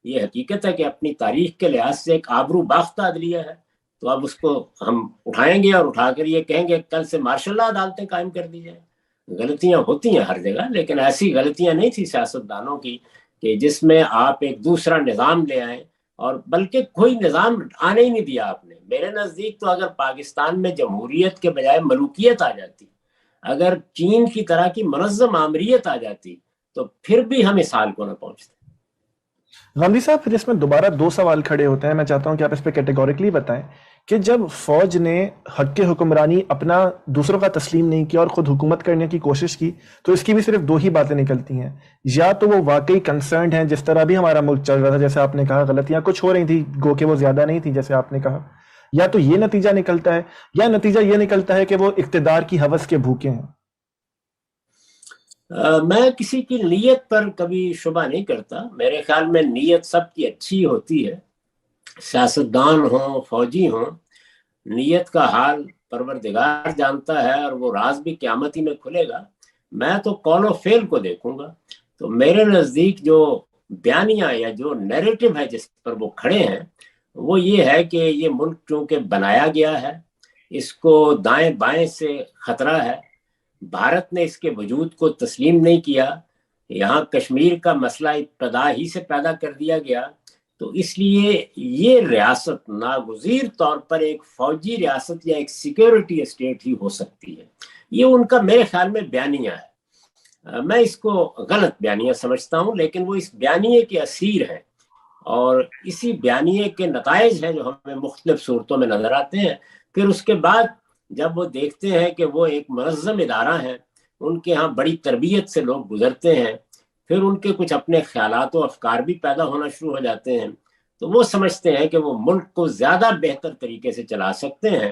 S2: یہ حقیقت ہے کہ اپنی تاریخ کے لحاظ سے ایک آبرو باختہ عدلیہ ہے. تو اب اس کو ہم اٹھائیں گے اور اٹھا کر یہ کہیں گے کل سے مارشل لا عدالتیں قائم کر دی جائیں. غلطیاں ہوتی ہیں ہر جگہ، لیکن ایسی غلطیاں نہیں تھی سیاست دانوں کی کہ جس میں آپ ایک دوسرا نظام لے آئیں. اور بلکہ کوئی نظام آنے ہی نہیں دیا آپ نے. میرے نزدیک تو اگر پاکستان میں جمہوریت کے بجائے ملوکیت آ جاتی، اگر چین کی طرح کی منظم آمریت آ جاتی، تو پھر بھی ہم اس حال کو نہ پہنچتے.
S1: غامدی صاحب، پھر اس میں دوبارہ دو سوال کھڑے ہوتے ہیں، میں چاہتا ہوں کہ آپ اس پہ کیٹیگوریکلی بتائیں کہ جب فوج نے حق کے حکمرانی اپنا دوسروں کا تسلیم نہیں کیا اور خود حکومت کرنے کی کوشش کی، تو اس کی بھی صرف دو ہی باتیں نکلتی ہیں. یا تو وہ واقعی کنسرنڈ ہیں، جس طرح بھی ہمارا ملک چل رہا تھا، جیسے آپ نے کہا غلطیاں کچھ ہو رہی تھی گو کہ وہ زیادہ نہیں تھی جیسے آپ نے کہا، یا تو یہ نتیجہ نکلتا ہے، یا نتیجہ یہ نکلتا ہے کہ وہ اقتدار کی ہوس کے بھوکے ہیں.
S2: میں کسی کی نیت پر کبھی شبہ نہیں کرتا. میرے خیال میں نیت سب کی اچھی ہوتی ہے، سیاستدان ہوں، فوجی ہوں. نیت کا حال پروردگار جانتا ہے، اور وہ راز بھی قیامت ہی میں کھلے گا. میں تو قول و فعل کو دیکھوں گا. تو میرے نزدیک جو بیانیہ یا جو نیریٹو ہے جس پر وہ کھڑے ہیں، وہ یہ ہے کہ یہ ملک چونکہ بنایا گیا ہے، اس کو دائیں بائیں سے خطرہ ہے، بھارت نے اس کے وجود کو تسلیم نہیں کیا، یہاں کشمیر کا مسئلہ ابتدا ہی سے پیدا کر دیا گیا. تو اس لیے یہ ریاست ناگزیر طور پر ایک فوجی ریاست یا ایک سیکیورٹی اسٹیٹ ہی ہو سکتی ہے. یہ ان کا میرے خیال میں بیانیہ ہے. میں اس کو غلط بیانیہ سمجھتا ہوں، لیکن وہ اس بیانیے کے اسیر ہیں، اور اسی بیانیے کے نتائج ہیں جو ہمیں مختلف صورتوں میں نظر آتے ہیں. پھر اس کے بعد جب وہ دیکھتے ہیں کہ وہ ایک منظم ادارہ ہے، ان کے ہاں بڑی تربیت سے لوگ گزرتے ہیں، پھر ان کے کچھ اپنے خیالات و افکار بھی پیدا ہونا شروع ہو جاتے ہیں، تو وہ سمجھتے ہیں کہ وہ ملک کو زیادہ بہتر طریقے سے چلا سکتے ہیں.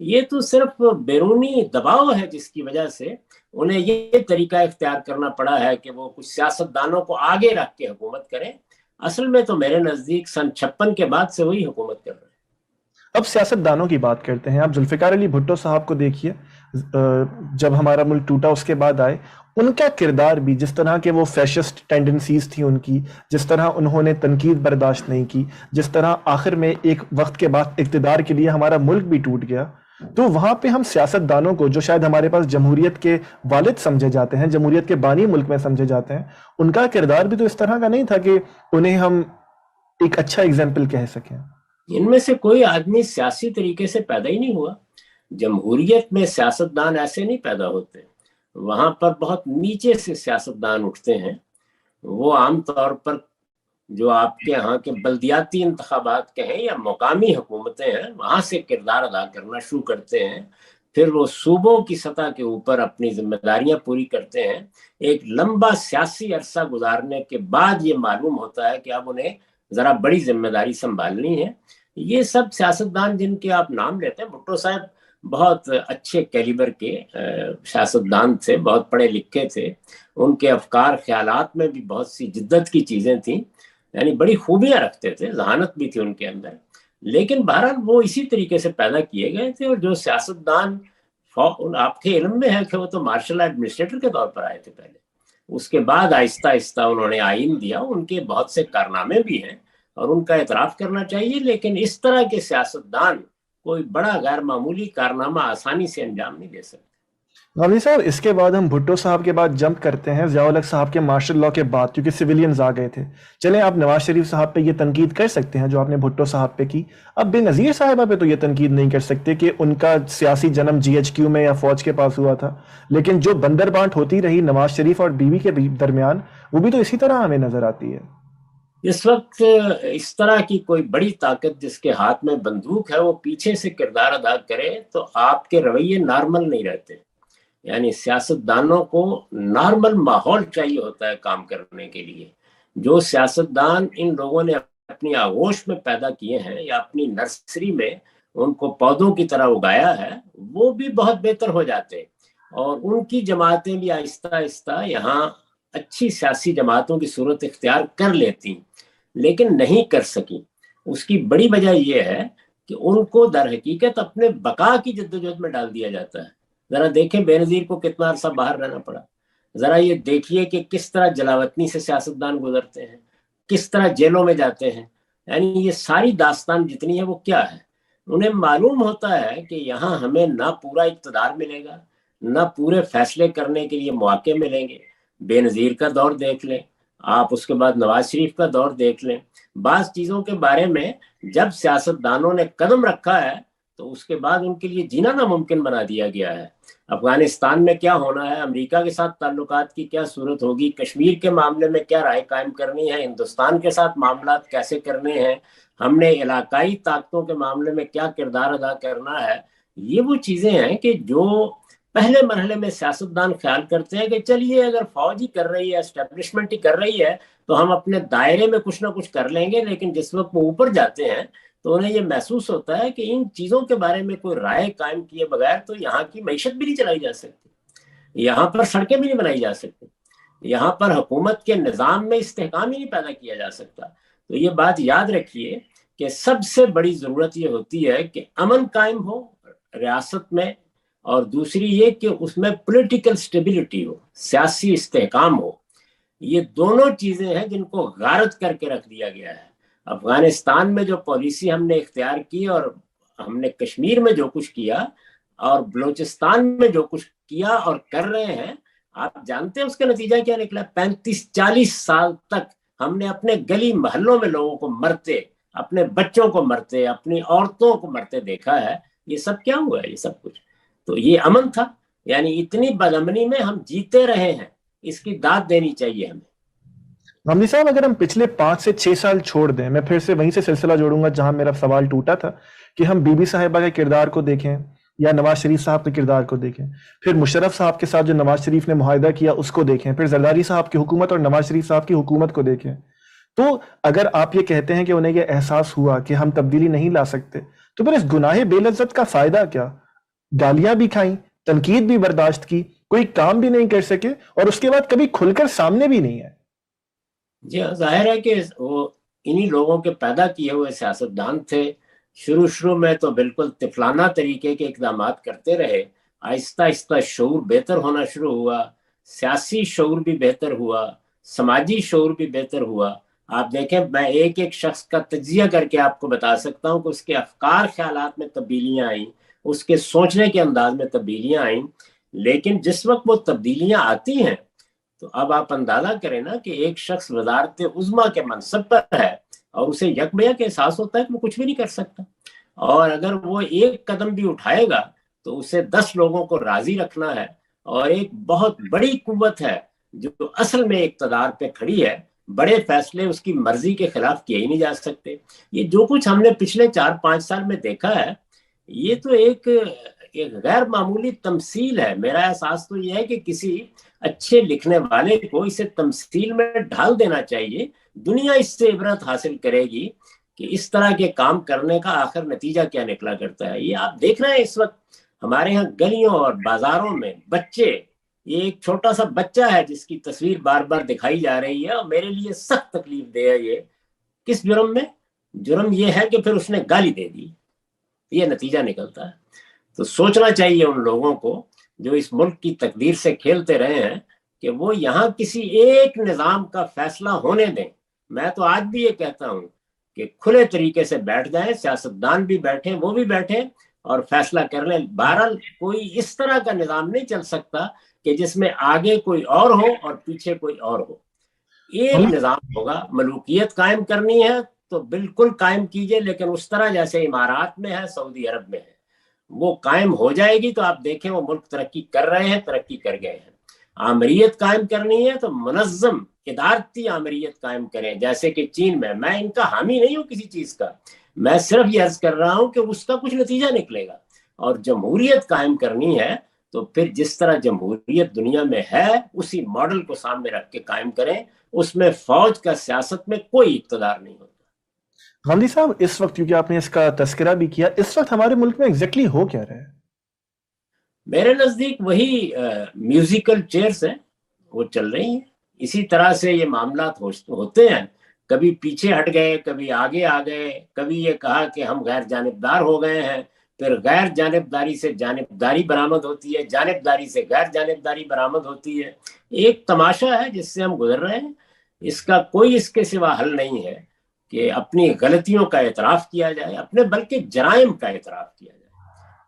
S2: یہ تو صرف بیرونی دباؤ ہے جس کی وجہ سے انہیں یہ طریقہ اختیار کرنا پڑا ہے کہ وہ کچھ سیاست دانوں کو آگے رکھ کے حکومت کریں. اصل میں تو میرے نزدیک سن 56 کے بعد سے وہی حکومت کر رہے ہیں.
S1: اب سیاست دانوں کی بات کرتے ہیں. آپ ذوالفقار علی بھٹو صاحب کو دیکھیے، جب ہمارا ملک ٹوٹا اس کے بعد آئے، ان کا کردار بھی جس طرح کے وہ فیشسٹ ٹینڈنسیز تھی ان کی، جس طرح انہوں نے تنقید برداشت نہیں کی، جس طرح آخر میں ایک وقت کے بعد اقتدار کے لیے ہمارا ملک بھی ٹوٹ گیا، تو وہاں پہ ہم سیاست دانوں کو جو شاید ہمارے پاس جمہوریت کے والد سمجھے جاتے ہیں، جمہوریت کے بانی ملک میں سمجھے جاتے ہیں، ان کا کردار بھی تو اس طرح کا نہیں تھا کہ انہیں ہم ایک اچھا اگزامپل کہہ سکیں.
S2: ان میں سے کوئی آدمی سیاسی طریقے سے پیدا ہی نہیں ہوا. جمہوریت میں سیاستدان ایسے نہیں پیدا ہوتے، وہاں پر بہت نیچے سے سیاستدان اٹھتے ہیں. وہ عام طور پر جو آپ کے ہاں کے بلدیاتی انتخابات کہیں یا مقامی حکومتیں ہیں، وہاں سے کردار ادا کرنا شروع کرتے ہیں. پھر وہ صوبوں کی سطح کے اوپر اپنی ذمہ داریاں پوری کرتے ہیں. ایک لمبا سیاسی عرصہ گزارنے کے بعد یہ معلوم ہوتا ہے کہ اب انہیں ذرا بڑی ذمہ داری سنبھالنی ہے. یہ سب سیاستدان جن کے آپ نام لیتے ہیں، بھٹو صاحب بہت اچھے کیلیبر کے سیاستدان تھے، بہت پڑھے لکھے تھے، ان کے افکار خیالات میں بھی بہت سی جدت کی چیزیں تھیں، یعنی بڑی خوبیاں رکھتے تھے، ذہانت بھی تھی ان کے اندر. لیکن بہرحال وہ اسی طریقے سے پیدا کیے گئے تھے. اور جو سیاستدان آپ کے علم میں ہے کہ وہ تو مارشل ایڈمنسٹریٹر کے طور پر آئے تھے پہلے، اس کے بعد آہستہ آہستہ انہوں نے آئین دیا. ان کے بہت سے کارنامے بھی ہیں اور ان کا اعتراف کرنا چاہیے، لیکن اس طرح کے سیاستدان کوئی بڑا غیر معمولی کارنامہ آسانی سے انجام نہیں دے سکتے.
S1: غازی صاحب، اس کے بعد ہم بھٹو صاحب کے بعد جمپ کرتے ہیں ضیاء الحق صاحب کے مارشل لاء کے بعد، کیونکہ سویلینز آ گئے تھے. چلیں آپ نواز شریف صاحب پہ یہ تنقید کر سکتے ہیں جو آپ نے بھٹو صاحب پہ کی، اب بے نظیر صاحبہ پہ تو یہ تنقید نہیں کر سکتے کہ ان کا سیاسی جنم جی ایچ کیو میں یا فوج کے پاس ہوا تھا، لیکن جو بندر بانٹ ہوتی رہی نواز شریف اور بیوی کے درمیان، وہ بھی تو اسی طرح ہمیں نظر آتی ہے.
S2: اس وقت اس طرح کی کوئی بڑی طاقت جس کے ہاتھ میں بندوق ہے وہ پیچھے سے کردار ادا کرے تو آپ کے رویے نارمل نہیں رہتے. یعنی سیاستدانوں کو نارمل ماحول چاہیے ہوتا ہے کام کرنے کے لیے. جو سیاستدان ان لوگوں نے اپنی آغوش میں پیدا کیے ہیں یا اپنی نرسری میں ان کو پودوں کی طرح اگایا ہے، وہ بھی بہت بہتر ہو جاتے. اور ان کی جماعتیں بھی آہستہ آہستہ یہاں اچھی سیاسی جماعتوں کی صورت اختیار کر لیتی، لیکن نہیں کر سکی. اس کی بڑی وجہ یہ ہے کہ ان کو در حقیقت اپنے بقا کی جدوجہد میں ڈال دیا جاتا ہے. ذرا دیکھیں بے نظیر کو کتنا عرصہ باہر رہنا پڑا. ذرا یہ دیکھیے کہ کس طرح جلاوطنی سے سیاستدان گزرتے ہیں، کس طرح جیلوں میں جاتے ہیں. یعنی یہ ساری داستان جتنی ہے وہ کیا ہے؟ انہیں معلوم ہوتا ہے کہ یہاں ہمیں نہ پورا اقتدار ملے گا، نہ پورے فیصلے کرنے کے لیے مواقع ملیں گے. بے نظیر کا دور دیکھ لیں آپ، اس کے بعد نواز شریف کا دور دیکھ لیں. بعض چیزوں کے بارے میں جب سیاستدانوں نے قدم رکھا ہے تو اس کے بعد ان کے لیے جینا ناممکن بنا دیا گیا ہے. افغانستان میں کیا ہونا ہے، امریکہ کے ساتھ تعلقات کی کیا صورت ہوگی، کشمیر کے معاملے میں کیا رائے قائم کرنی ہے، ہندوستان کے ساتھ معاملات کیسے کرنے ہیں، ہم نے علاقائی طاقتوں کے معاملے میں کیا کردار ادا کرنا ہے. یہ وہ چیزیں ہیں کہ جو پہلے مرحلے میں سیاستدان خیال کرتے ہیں کہ چلیے اگر فوج ہی کر رہی ہے، اسٹیبلشمنٹ ہی کر رہی ہے تو ہم اپنے دائرے میں کچھ نہ کچھ کر لیں گے. لیکن جس وقت وہ اوپر جاتے ہیں تو انہیں یہ محسوس ہوتا ہے کہ ان چیزوں کے بارے میں کوئی رائے قائم کیے بغیر تو یہاں کی معیشت بھی نہیں چلائی جا سکتی، یہاں پر سڑکیں بھی نہیں بنائی جا سکتی، یہاں پر حکومت کے نظام میں استحکام ہی نہیں پیدا کیا جا سکتا. تو یہ بات یاد رکھیے کہ سب سے بڑی ضرورت یہ ہوتی ہے کہ امن قائم ہو ریاست میں، اور دوسری یہ کہ اس میں پولیٹیکل سٹیبلٹی ہو، سیاسی استحکام ہو. یہ دونوں چیزیں ہیں جن کو غارت کر کے رکھ دیا گیا ہے. افغانستان میں جو پالیسی ہم نے اختیار کی اور ہم نے کشمیر میں جو کچھ کیا اور بلوچستان میں جو کچھ کیا اور کر رہے ہیں، آپ جانتے ہیں اس کا نتیجہ کیا نکلا؟ 35-40 سال تک ہم نے اپنے گلی محلوں میں لوگوں کو مرتے، اپنے بچوں کو مرتے، اپنی عورتوں کو مرتے دیکھا ہے. یہ سب کیا ہوا ہے؟ یہ سب کچھ تو یہ امن تھا. یعنی اتنی بدامنی میں ہم جیتے رہے ہیں، اس کی داد دینی چاہیے ہمیں.
S1: غمزی صاحب، اگر ہم پچھلے 5 سے 6 سال چھوڑ دیں، میں پھر سے وہیں سے سلسلہ جوڑوں گا جہاں میرا سوال ٹوٹا تھا، کہ ہم بی بی صاحبہ کے کردار کو دیکھیں یا نواز شریف صاحب کے کردار کو دیکھیں، پھر مشرف صاحب کے ساتھ جو نواز شریف نے معاہدہ کیا اس کو دیکھیں، پھر زرداری صاحب کی حکومت اور نواز شریف صاحب کی حکومت کو دیکھیں، تو اگر آپ یہ کہتے ہیں کہ انہیں یہ احساس ہوا کہ ہم تبدیلی نہیں لا سکتے، تو پھر اس گناہ بے لذت کا فائدہ کیا؟ گالیاں بھی کھائیں، تنقید بھی برداشت کی، کوئی کام بھی نہیں کر سکے، اور اس کے بعد کبھی کھل کر سامنے بھی نہیں ہے.
S2: جی ہاں، ظاہر ہے کہ وہ انہی لوگوں کے پیدا کیے ہوئے سیاستدان تھے. شروع میں تو بالکل طفلانہ طریقے کے اقدامات کرتے رہے. آہستہ آہستہ شعور بہتر ہونا شروع ہوا، سیاسی شعور بھی بہتر ہوا، سماجی شعور بھی بہتر ہوا. آپ دیکھیں، میں ایک ایک شخص کا تجزیہ کر کے آپ کو بتا سکتا ہوں کہ اس کے افکار خیالات میں تبدیلیاں آئیں، اس کے سوچنے کے انداز میں تبدیلیاں آئیں. لیکن جس وقت وہ تبدیلیاں آتی ہیں تو اب آپ اندازہ کریں نا کہ ایک شخص وزارت عظمیٰ کے منصب پر ہے اور اسے یکمیک احساس ہوتا ہے کہ وہ کچھ بھی نہیں کر سکتا، اور اگر وہ ایک قدم بھی اٹھائے گا تو اسے 10 لوگوں کو راضی رکھنا ہے. اور ایک بہت بڑی قوت ہے جو اصل میں اقتدار پہ کھڑی ہے، بڑے فیصلے اس کی مرضی کے خلاف کیے ہی نہیں جا سکتے. یہ جو کچھ ہم نے پچھلے 4-5 سال میں دیکھا ہے، یہ تو ایک غیر معمولی تمثیل ہے. میرا احساس تو یہ ہے کہ کسی اچھے لکھنے والے کو اسے تمثیل میں ڈھال دینا چاہیے. دنیا اس سے عبرت حاصل کرے گی کہ اس طرح کے کام کرنے کا آخر نتیجہ کیا نکلا کرتا ہے. یہ آپ دیکھ رہے ہیں اس وقت ہمارے ہاں گلیوں اور بازاروں میں بچے، یہ ایک چھوٹا سا بچہ ہے جس کی تصویر بار بار دکھائی جا رہی ہے اور میرے لیے سخت تکلیف دہ ہے. یہ کس جرم میں؟ جرم یہ ہے کہ پھر اس نے گالی دے دی، یہ نتیجہ نکلتا ہے. تو سوچنا چاہیے ان لوگوں کو جو اس ملک کی تقدیر سے کھیلتے رہے ہیں کہ وہ یہاں کسی ایک نظام کا فیصلہ ہونے دیں. میں تو آج بھی یہ کہتا ہوں کہ کھلے طریقے سے بیٹھ جائیں، سیاستدان بھی بیٹھیں، وہ بھی بیٹھیں اور فیصلہ کر لیں. بہرحال کوئی اس طرح کا نظام نہیں چل سکتا کہ جس میں آگے کوئی اور ہو اور پیچھے کوئی اور ہو. ایک نظام ہوگا. ملوکیت قائم کرنی ہے تو بالکل قائم کیجئے، لیکن اس طرح جیسے امارات میں ہے، سعودی عرب میں ہے، وہ قائم ہو جائے گی تو آپ دیکھیں وہ ملک ترقی کر رہے ہیں، ترقی کر گئے ہیں. آمریت قائم کرنی ہے تو منظم ادارتی آمریت قائم کریں جیسے کہ چین میں. میں ان کا حامی نہیں ہوں کسی چیز کا، میں صرف یہ عرض کر رہا ہوں کہ اس کا کچھ نتیجہ نکلے گا. اور جمہوریت قائم کرنی ہے تو پھر جس طرح جمہوریت دنیا میں ہے اسی ماڈل کو سامنے رکھ کے قائم کریں. اس میں فوج کا سیاست میں کوئی اقتدار نہیں ہوتا.
S1: غامدی صاحب، اس وقت کیونکہ آپ نے اس کا تذکرہ بھی کیا، اس وقت ہمارے ملک میں ایگزیکٹلی ہو کیا رہا ہے؟
S2: میرے نزدیک وہی میوزیکل چیئرز ہیں، وہ چل رہی ہیں. اسی طرح سے یہ معاملات ہوتے ہیں، کبھی پیچھے ہٹ گئے، کبھی آگے آ گئے، کبھی یہ کہا کہ ہم غیر جانبدار ہو گئے ہیں، پھر غیر جانبداری سے جانبداری برآمد ہوتی ہے، جانبداری سے غیر جانبداری برآمد ہوتی ہے. ایک تماشا ہے جس سے ہم گزر رہے ہیں. اس کا کوئی اس کے سوا حل نہیں ہے کہ اپنی غلطیوں کا اعتراف کیا جائے، اپنے بلکہ جرائم کا اعتراف کیا جائے،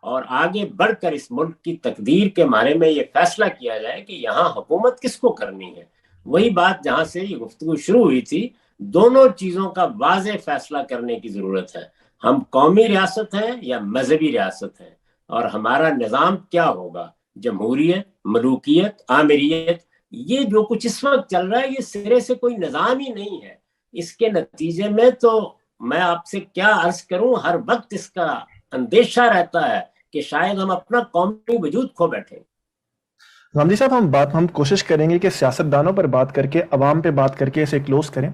S2: اور آگے بڑھ کر اس ملک کی تقدیر کے بارے میں یہ فیصلہ کیا جائے کہ یہاں حکومت کس کو کرنی ہے. وہی بات جہاں سے یہ گفتگو شروع ہوئی تھی، دونوں چیزوں کا واضح فیصلہ کرنے کی ضرورت ہے. ہم قومی ریاست ہیں یا مذہبی ریاست ہیں، اور ہمارا نظام کیا ہوگا؟ جمہوریت، ملوکیت، آمریت. یہ جو کچھ اس وقت چل رہا ہے یہ سرے سے کوئی نظام ہی نہیں ہے. اس کے نتیجے میں تو میں آپ سے کیا عرض کروں، ہر وقت اس کا اندیشہ رہتا ہے کہ شاید ہم اپنا قومی وجود کھو بیٹھے.
S1: غامدی صاحب، ہم کوشش کریں گے کہ سیاستدانوں پر بات کر کے، عوام پہ بات کر کے اسے کلوز کریں.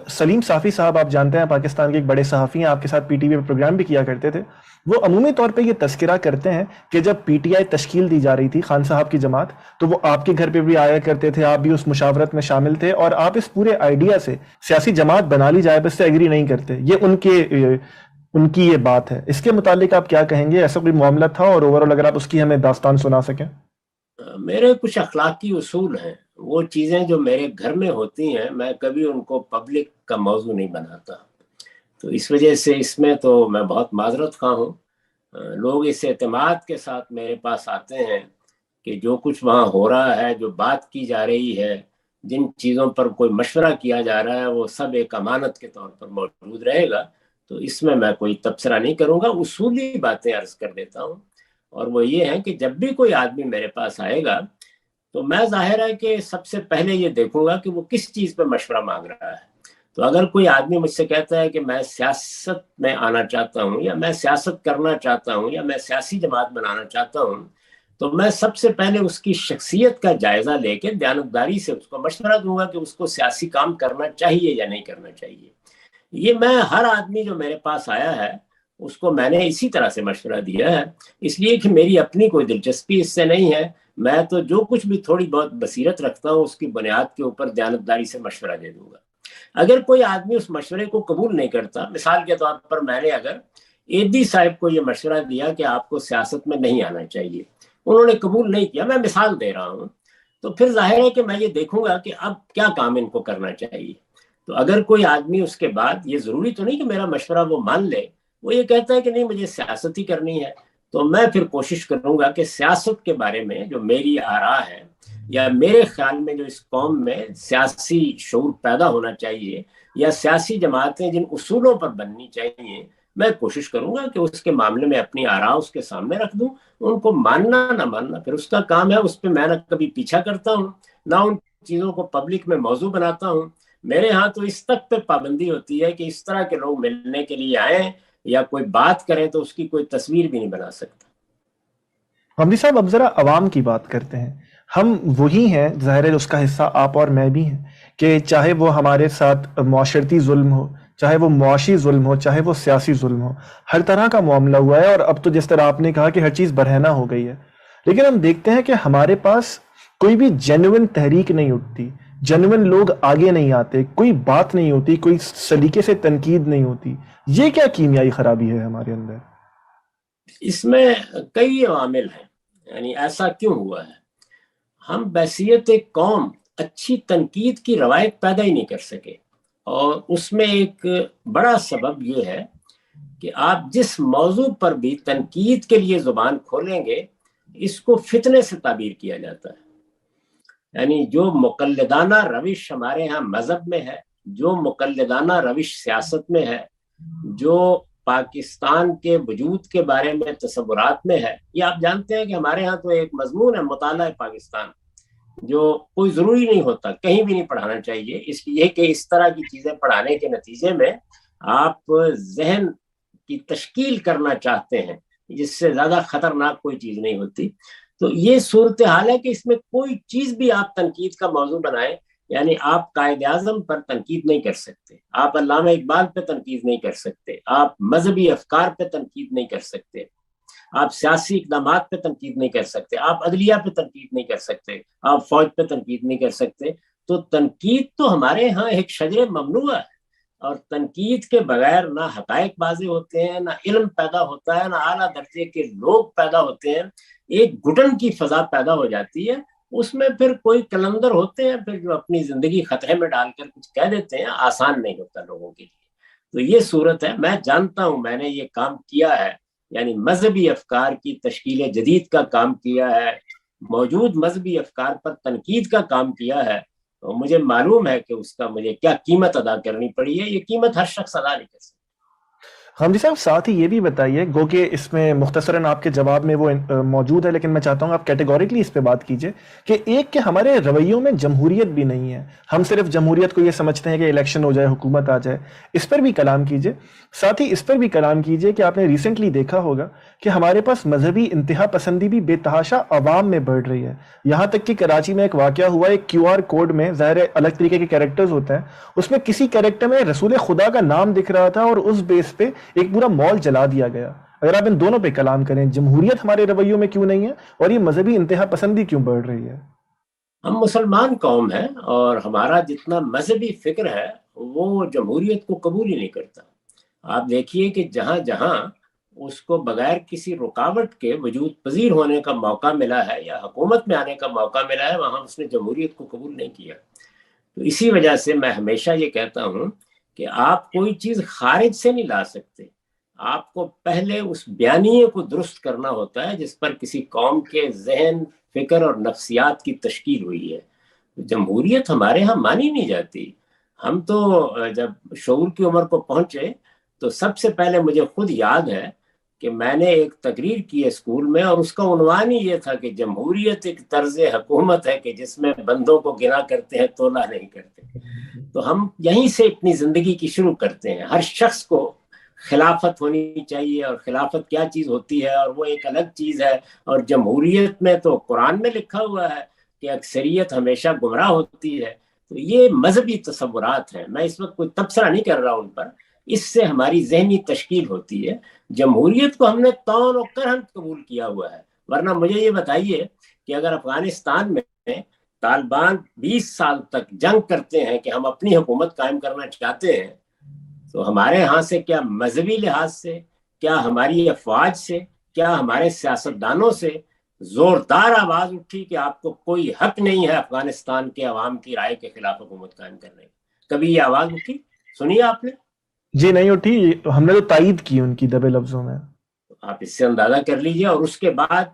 S1: سلیم صافی صاحب، آپ جانتے ہیں پاکستان کے ایک بڑے صحافی ہیں، آپ کے ساتھ پی ٹی وی پہ پروگرام بھی کیا کرتے تھے. وہ عمومی طور پہ یہ تذکرہ کرتے ہیں کہ جب پی ٹی آئی تشکیل دی جا رہی تھی، خان صاحب کی جماعت، تو وہ آپ کے گھر پہ بھی آیا کرتے تھے، آپ بھی اس مشاورت میں شامل تھے، اور آپ اس پورے آئیڈیا سے سیاسی جماعت بنا لی جائے بس سے ایگری نہیں کرتے. یہ ان کی یہ بات ہے. اس کے متعلق آپ کیا کہیں گے؟ ایسا کوئی معاملہ تھا؟ اور اوورآل اگر آپ اس کی ہمیں داستان سنا سکیں.
S2: میرے کچھ اخلاقی اصول ہیں، وہ چیزیں جو میرے گھر میں ہوتی ہیں میں کبھی ان کو پبلک کا موضوع نہیں بناتا. تو اس وجہ سے اس میں تو میں بہت معذرت خواہ ہوں. لوگ اس اعتماد کے ساتھ میرے پاس آتے ہیں کہ جو کچھ وہاں ہو رہا ہے، جو بات کی جا رہی ہے، جن چیزوں پر کوئی مشورہ کیا جا رہا ہے، وہ سب ایک امانت کے طور پر موجود رہے گا. تو اس میں کوئی تبصرہ نہیں کروں گا، اصولی باتیں عرض کر دیتا ہوں. اور وہ یہ ہے کہ جب بھی کوئی آدمی میرے پاس آئے گا تو میں ظاہر ہے کہ سب سے پہلے یہ دیکھوں گا کہ وہ کس چیز پہ مشورہ مانگ رہا ہے. تو اگر کوئی آدمی مجھ سے کہتا ہے کہ میں سیاست میں آنا چاہتا ہوں، یا میں سیاست کرنا چاہتا ہوں، یا میں سیاسی جماعت بنانا چاہتا ہوں، تو میں سب سے پہلے اس کی شخصیت کا جائزہ لے کے دیانتداری سے اس کو مشورہ دوں گا کہ اس کو سیاسی کام کرنا چاہیے یا نہیں کرنا چاہیے. یہ میں ہر آدمی جو میرے پاس آیا ہے اس کو میں نے اسی طرح سے مشورہ دیا ہے، اس لیے کہ میری اپنی کوئی دلچسپی اس سے نہیں ہے. میں تو جو کچھ بھی تھوڑی بہت بصیرت رکھتا ہوں اس کی بنیاد کے اوپر دیانتداری سے مشورہ دے دوں گا. اگر کوئی آدمی اس مشورے کو قبول نہیں کرتا، مثال کے طور پر میں نے اگر ایدی صاحب کو یہ مشورہ دیا کہ آپ کو سیاست میں نہیں آنا چاہیے، انہوں نے قبول نہیں کیا، میں مثال دے رہا ہوں، تو پھر ظاہر ہے کہ میں یہ دیکھوں گا کہ اب کیا کام ان کو کرنا چاہیے. تو اگر کوئی آدمی اس کے بعد، یہ ضروری تو نہیں کہ میرا مشورہ وہ مان لے، وہ یہ کہتا ہے کہ نہیں مجھے سیاست ہی کرنی ہے، تو میں پھر کوشش کروں گا کہ سیاست کے بارے میں جو میری آراء ہے، یا میرے خیال میں جو اس قوم میں سیاسی شعور پیدا ہونا چاہیے، یا سیاسی جماعتیں جن اصولوں پر بننی چاہیے، میں کوشش کروں گا کہ اس کے معاملے میں اپنی آراء اس کے سامنے رکھ دوں. ان کو ماننا نہ ماننا پھر اس کا کام ہے، اس پہ میں نہ کبھی پیچھا کرتا ہوں، نہ ان چیزوں کو پبلک میں موضوع بناتا ہوں. میرے ہاں تو اس تک پہ پابندی ہوتی ہے کہ اس طرح کے لوگ ملنے کے لیے آئیں یا کوئی بات کریں تو اس کی کوئی تصویر بھی نہیں بنا سکتا.
S1: غامدی صاحب، اب ذرا عوام کی بات کرتے ہیں. ہم وہی ہیں، ظاہر ہے اس کا حصہ آپ اور میں بھی ہیں، کہ چاہے وہ ہمارے ساتھ معاشرتی ظلم ہو، چاہے وہ معاشی ظلم ہو چاہے وہ سیاسی ظلم ہو، ہر طرح کا معاملہ ہوا ہے، اور اب تو جس طرح آپ نے کہا کہ ہر چیز برہنہ ہو گئی ہے، لیکن ہم دیکھتے ہیں کہ ہمارے پاس کوئی بھی جینوئن تحریک نہیں اٹھتی، جینوئن لوگ آگے نہیں آتے، کوئی بات نہیں ہوتی، کوئی سلیقے سے تنقید نہیں ہوتی. یہ کیا کیمیائی خرابی ہے ہمارے اندر؟
S2: اس میں کئی عوامل ہیں. یعنی ایسا کیوں ہوا ہے؟ ہم بحیثیت ایک قوم اچھی تنقید کی روایت پیدا ہی نہیں کر سکے، اور اس میں ایک بڑا سبب یہ ہے کہ آپ جس موضوع پر بھی تنقید کے لیے زبان کھولیں گے اس کو فتنے سے تعبیر کیا جاتا ہے. یعنی جو مقلدانہ روش ہمارے ہاں مذہب میں ہے، جو مقلدانہ روش سیاست میں ہے، جو پاکستان کے وجود کے بارے میں تصورات میں ہے، یہ آپ جانتے ہیں کہ ہمارے ہاں تو ایک مضمون ہے مطالعہ پاکستان، جو کوئی ضروری نہیں ہوتا، کہیں بھی نہیں پڑھانا چاہیے، اس لیے کہ اس طرح کی چیزیں پڑھانے کے نتیجے میں آپ ذہن کی تشکیل کرنا چاہتے ہیں، جس سے زیادہ خطرناک کوئی چیز نہیں ہوتی. تو یہ صورتحال ہے کہ اس میں کوئی چیز بھی آپ تنقید کا موضوع بنائیں، یعنی آپ قائد اعظم پر تنقید نہیں کر سکتے، آپ علامہ اقبال پہ تنقید نہیں کر سکتے، آپ مذہبی افکار پہ تنقید نہیں کر سکتے، آپ سیاسی اقدامات پہ تنقید نہیں کر سکتے، آپ عدلیہ پہ تنقید نہیں کر سکتے، آپ فوج پہ تنقید نہیں کر سکتے. تو تنقید تو ہمارے ہاں ایک شجر ممنوع ہے، اور تنقید کے بغیر نہ حقائق واضح ہوتے ہیں، نہ علم پیدا ہوتا ہے، نہ اعلیٰ درجے کے لوگ پیدا ہوتے ہیں. ایک گھٹن کی فضا پیدا ہو جاتی ہے، اس میں پھر کوئی کلندر ہوتے ہیں پھر جو اپنی زندگی خطرے میں ڈال کر کچھ کہہ دیتے ہیں، آسان نہیں ہوتا لوگوں کے لیے. تو یہ صورت ہے. میں جانتا ہوں، میں نے یہ کام کیا ہے، یعنی مذہبی افکار کی تشکیل جدید کا کام کیا ہے، موجود مذہبی افکار پر تنقید کا کام کیا ہے، تو مجھے معلوم ہے کہ اس کا مجھے کیا قیمت ادا کرنی پڑی ہے. یہ قیمت ہر شخص ادا نہیں کر سکتا.
S1: حمدی صاحب ساتھ ہی یہ بھی بتائیے، گو کہ اس میں مختصراً آپ کے جواب میں وہ موجود ہے، لیکن میں چاہتا ہوں آپ کیٹیگوریکلی اس پہ بات کیجئے کہ ایک کہ ہمارے رویوں میں جمہوریت بھی نہیں ہے، ہم صرف جمہوریت کو یہ سمجھتے ہیں کہ الیکشن ہو جائے حکومت آ جائے، اس پر بھی کلام کیجئے. ساتھ ہی اس پر بھی کلام کیجئے کہ آپ نے ریسنٹلی دیکھا ہوگا کہ ہمارے پاس مذہبی انتہا پسندی بھی بے تحاشا عوام میں بڑھ رہی ہے. یہاں تک کہ کراچی میں ایک واقعہ ہوا، ایک کیو آر کوڈ میں ظاہر الگ طریقے کے کیریکٹرز ہوتے ہیں، اس میں کسی کیریکٹر میں رسول خدا کا نام دکھ رہا تھا، اور اس بیس پہ ایک پورا مال جلا دیا گیا. اگر آپ ان دونوں پہ کلام کریں، جمہوریت ہمارے رویوں میں کیوں نہیں ہے اور یہ مذہبی انتہا پسندی کیوں بڑھ رہی ہے؟
S2: ہم مسلمان قوم ہیں، اور ہمارا جتنا مذہبی فکر ہے وہ جمہوریت کو قبول ہی نہیں کرتا. آپ دیکھیے کہ جہاں جہاں اس کو بغیر کسی رکاوٹ کے وجود پذیر ہونے کا موقع ملا ہے یا حکومت میں آنے کا موقع ملا ہے، وہاں اس نے جمہوریت کو قبول نہیں کیا. تو اسی وجہ سے میں ہمیشہ یہ کہتا ہوں کہ آپ کوئی چیز خارج سے نہیں لا سکتے، آپ کو پہلے اس بیانیے کو درست کرنا ہوتا ہے جس پر کسی قوم کے ذہن، فکر اور نفسیات کی تشکیل ہوئی ہے. جمہوریت ہمارے ہاں مانی نہیں جاتی. ہم تو جب شعور کی عمر کو پہنچے تو سب سے پہلے مجھے خود یاد ہے کہ میں نے ایک تقریر کی ہے اسکول میں، اور اس کا عنوان ہی یہ تھا کہ جمہوریت ایک طرز حکومت ہے کہ جس میں بندوں کو گنا کرتے ہیں تولا نہیں کرتے. تو ہم یہیں سے اپنی زندگی کی شروع کرتے ہیں. ہر شخص کو خلافت ہونی چاہیے، اور خلافت کیا چیز ہوتی ہے، اور وہ ایک الگ چیز ہے. اور جمہوریت میں تو قرآن میں لکھا ہوا ہے کہ اکثریت ہمیشہ گمراہ ہوتی ہے. تو یہ مذہبی تصورات ہیں، میں اس وقت کوئی تبصرہ نہیں کر رہا ان پر، اس سے ہماری ذہنی تشکیل ہوتی ہے. جمہوریت کو ہم نے طون و کرہن قبول کیا ہوا ہے. ورنہ مجھے یہ بتائیے کہ اگر افغانستان میں طالبان 20 سال تک جنگ کرتے ہیں کہ ہم اپنی حکومت قائم کرنا چاہتے ہیں، تو ہمارے ہاں سے کیا مذہبی لحاظ سے، کیا ہماری افواج سے، کیا ہمارے سیاستدانوں سے زوردار آواز اٹھی کہ آپ کو کوئی حق نہیں ہے افغانستان کے عوام کی رائے کے خلاف حکومت قائم کرنے کا؟ کبھی یہ آواز اٹھی؟ سنی آپ نے؟
S1: جی نہیں اٹھی. ہم نے تو تائید کی ان کی دبے لفظوں میں.
S2: آپ اس سے اندازہ کر لیجئے. اور اس کے بعد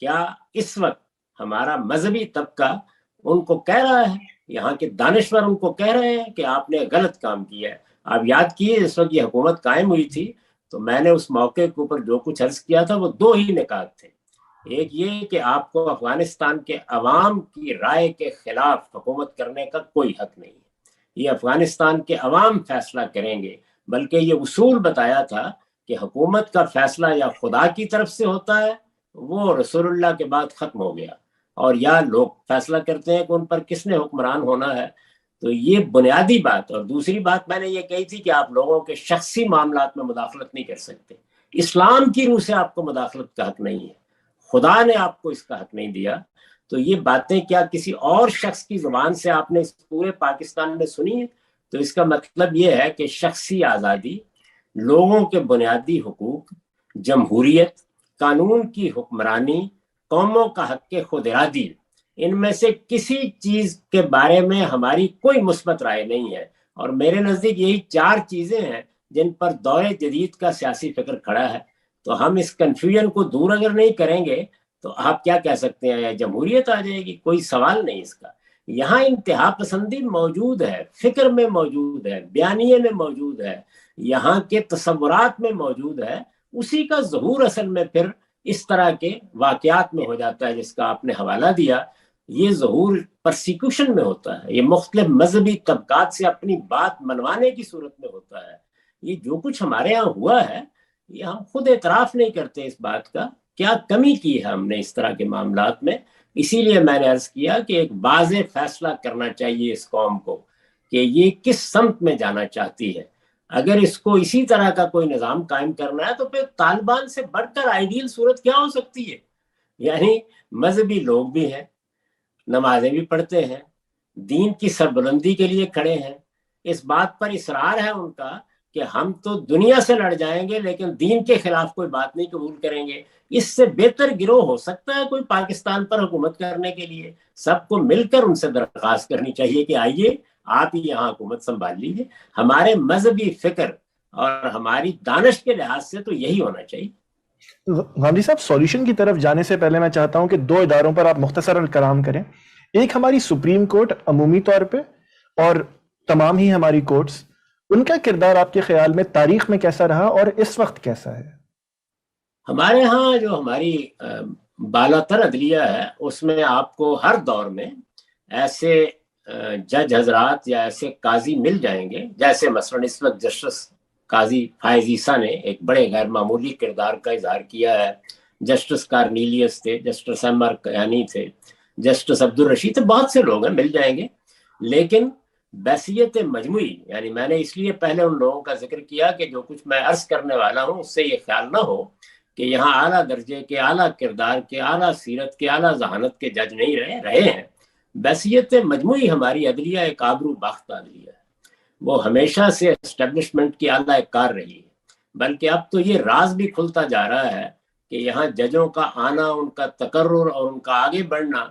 S2: کیا اس وقت ہمارا مذہبی طبقہ ان کو کہہ رہا ہے، یہاں کے دانشور ان کو کہہ رہے ہیں کہ آپ نے غلط کام کیا ہے؟ آپ یاد کیے اس وقت یہ حکومت قائم ہوئی تھی تو میں نے اس موقع کے اوپر جو کچھ عرض کیا تھا وہ دو ہی نکات تھے. ایک یہ کہ آپ کو افغانستان کے عوام کی رائے کے خلاف حکومت کرنے کا کوئی حق نہیں ہے، یہ افغانستان کے عوام فیصلہ کریں گے. بلکہ یہ اصول بتایا تھا کہ حکومت کا فیصلہ یا خدا کی طرف سے ہوتا ہے، وہ رسول اللہ کے بعد ختم ہو گیا، اور یا لوگ فیصلہ کرتے ہیں کہ ان پر کس نے حکمران ہونا ہے. تو یہ بنیادی بات. اور دوسری بات میں نے یہ کہی تھی کہ آپ لوگوں کے شخصی معاملات میں مداخلت نہیں کر سکتے. اسلام کی روح سے آپ کو مداخلت کا حق نہیں ہے, خدا نے آپ کو اس کا حق نہیں دیا. تو یہ باتیں کیا کسی اور شخص کی زبان سے آپ نے اس پورے پاکستان میں سنی ہے؟ تو اس کا مطلب یہ ہے کہ شخصی آزادی, لوگوں کے بنیادی حقوق, جمہوریت, قانون کی حکمرانی, قوموں کا حق خود ارادی, ان میں سے کسی چیز کے بارے میں ہماری کوئی مثبت رائے نہیں ہے. اور میرے نزدیک یہی 4 چیزیں ہیں جن پر دور جدید کا سیاسی فکر کھڑا ہے. تو ہم اس کنفیوژن کو دور اگر نہیں کریں گے تو آپ کیا کہہ سکتے ہیں, جمہوریت آ جائے گی, کوئی سوال نہیں اس کا. یہاں انتہا پسندی موجود ہے, فکر میں موجود ہے, بیانیے میں موجود ہے, یہاں کے تصورات میں موجود ہے. اسی کا ظہور اصل میں پھر اس طرح کے واقعات میں ہو جاتا ہے جس کا آپ نے حوالہ دیا. یہ ظہور پرسیکیوشن میں ہوتا ہے, یہ مختلف مذہبی طبقات سے اپنی بات منوانے کی صورت میں ہوتا ہے. یہ جو کچھ ہمارے ہاں ہوا ہے یہ ہم خود اعتراف نہیں کرتے اس بات کا, کیا کمی کی ہے ہم نے اس طرح کے معاملات میں. اسی لیے میں نے عرض کیا کہ ایک واضح فیصلہ کرنا چاہیے اس قوم کو کہ یہ کس سمت میں جانا چاہتی ہے. اگر اس کو اسی طرح کا کوئی نظام قائم کرنا ہے تو پھر طالبان سے بڑھ کر آئیڈیل صورت کیا ہو سکتی ہے. یعنی مذہبی لوگ بھی ہیں, نمازیں بھی پڑھتے ہیں, دین کی سربلندی کے لیے کھڑے ہیں, اس بات پر اصرار ہے ان کا کہ ہم تو دنیا سے لڑ جائیں گے لیکن دین کے خلاف کوئی بات نہیں قبول کریں گے. اس سے بہتر گروہ ہو سکتا ہے کوئی پاکستان پر حکومت کرنے کے لیے. سب کو مل کر ان سے درخواست کرنی چاہیے کہ آئیے آپ ہی یہاں حکومت سنبھال لیجیے. ہمارے مذہبی فکر اور ہماری دانش کے لحاظ سے تو یہی ہونا چاہیے.
S1: غامدی صاحب, سولیوشن کی طرف جانے سے پہلے میں چاہتا ہوں کہ 2 اداروں پر آپ مختصراً کلام کریں. ایک ہماری سپریم کورٹ عمومی طور پہ, اور تمام ہی ہماری کورٹس, ان کا کردار آپ کے خیال میں تاریخ میں کیسا رہا اور اس وقت کیسا ہے؟
S2: ہمارے ہاں جو ہماری بالاتر عدلیہ ہے اس میں آپ کو ہر دور میں ایسے جج حضرات یا ایسے قاضی مل جائیں گے, جیسے مثلاً اس وقت جسٹس قاضی فائز عیسیٰ نے ایک بڑے غیر معمولی کردار کا اظہار کیا ہے. جسٹس کارنیلیس تھے, جسٹس عمر قیانی تھے, جسٹس عبدالرشید تھے, بہت سے لوگ ہیں مل جائیں گے. لیکن بحثیت مجموعی, یعنی میں نے اس لیے پہلے ان لوگوں کا ذکر کیا کہ جو کچھ میں عرض کرنے والا ہوں اس سے یہ خیال نہ ہو کہ یہاں اعلیٰ درجے کے, اعلیٰ کردار کے, اعلیٰ سیرت کے, اعلیٰ ذہانت کے جج نہیں رہے ہیں. بحثیت مجموعی ہماری عدلیہ ایک آبرو باختہ عدلیہ ہے, وہ ہمیشہ سے اسٹیبلشمنٹ کی اعلیٰ کار رہی ہے. بلکہ اب تو یہ راز بھی کھلتا جا رہا ہے کہ یہاں ججوں کا آنا, ان کا تقرر اور ان کا آگے بڑھنا,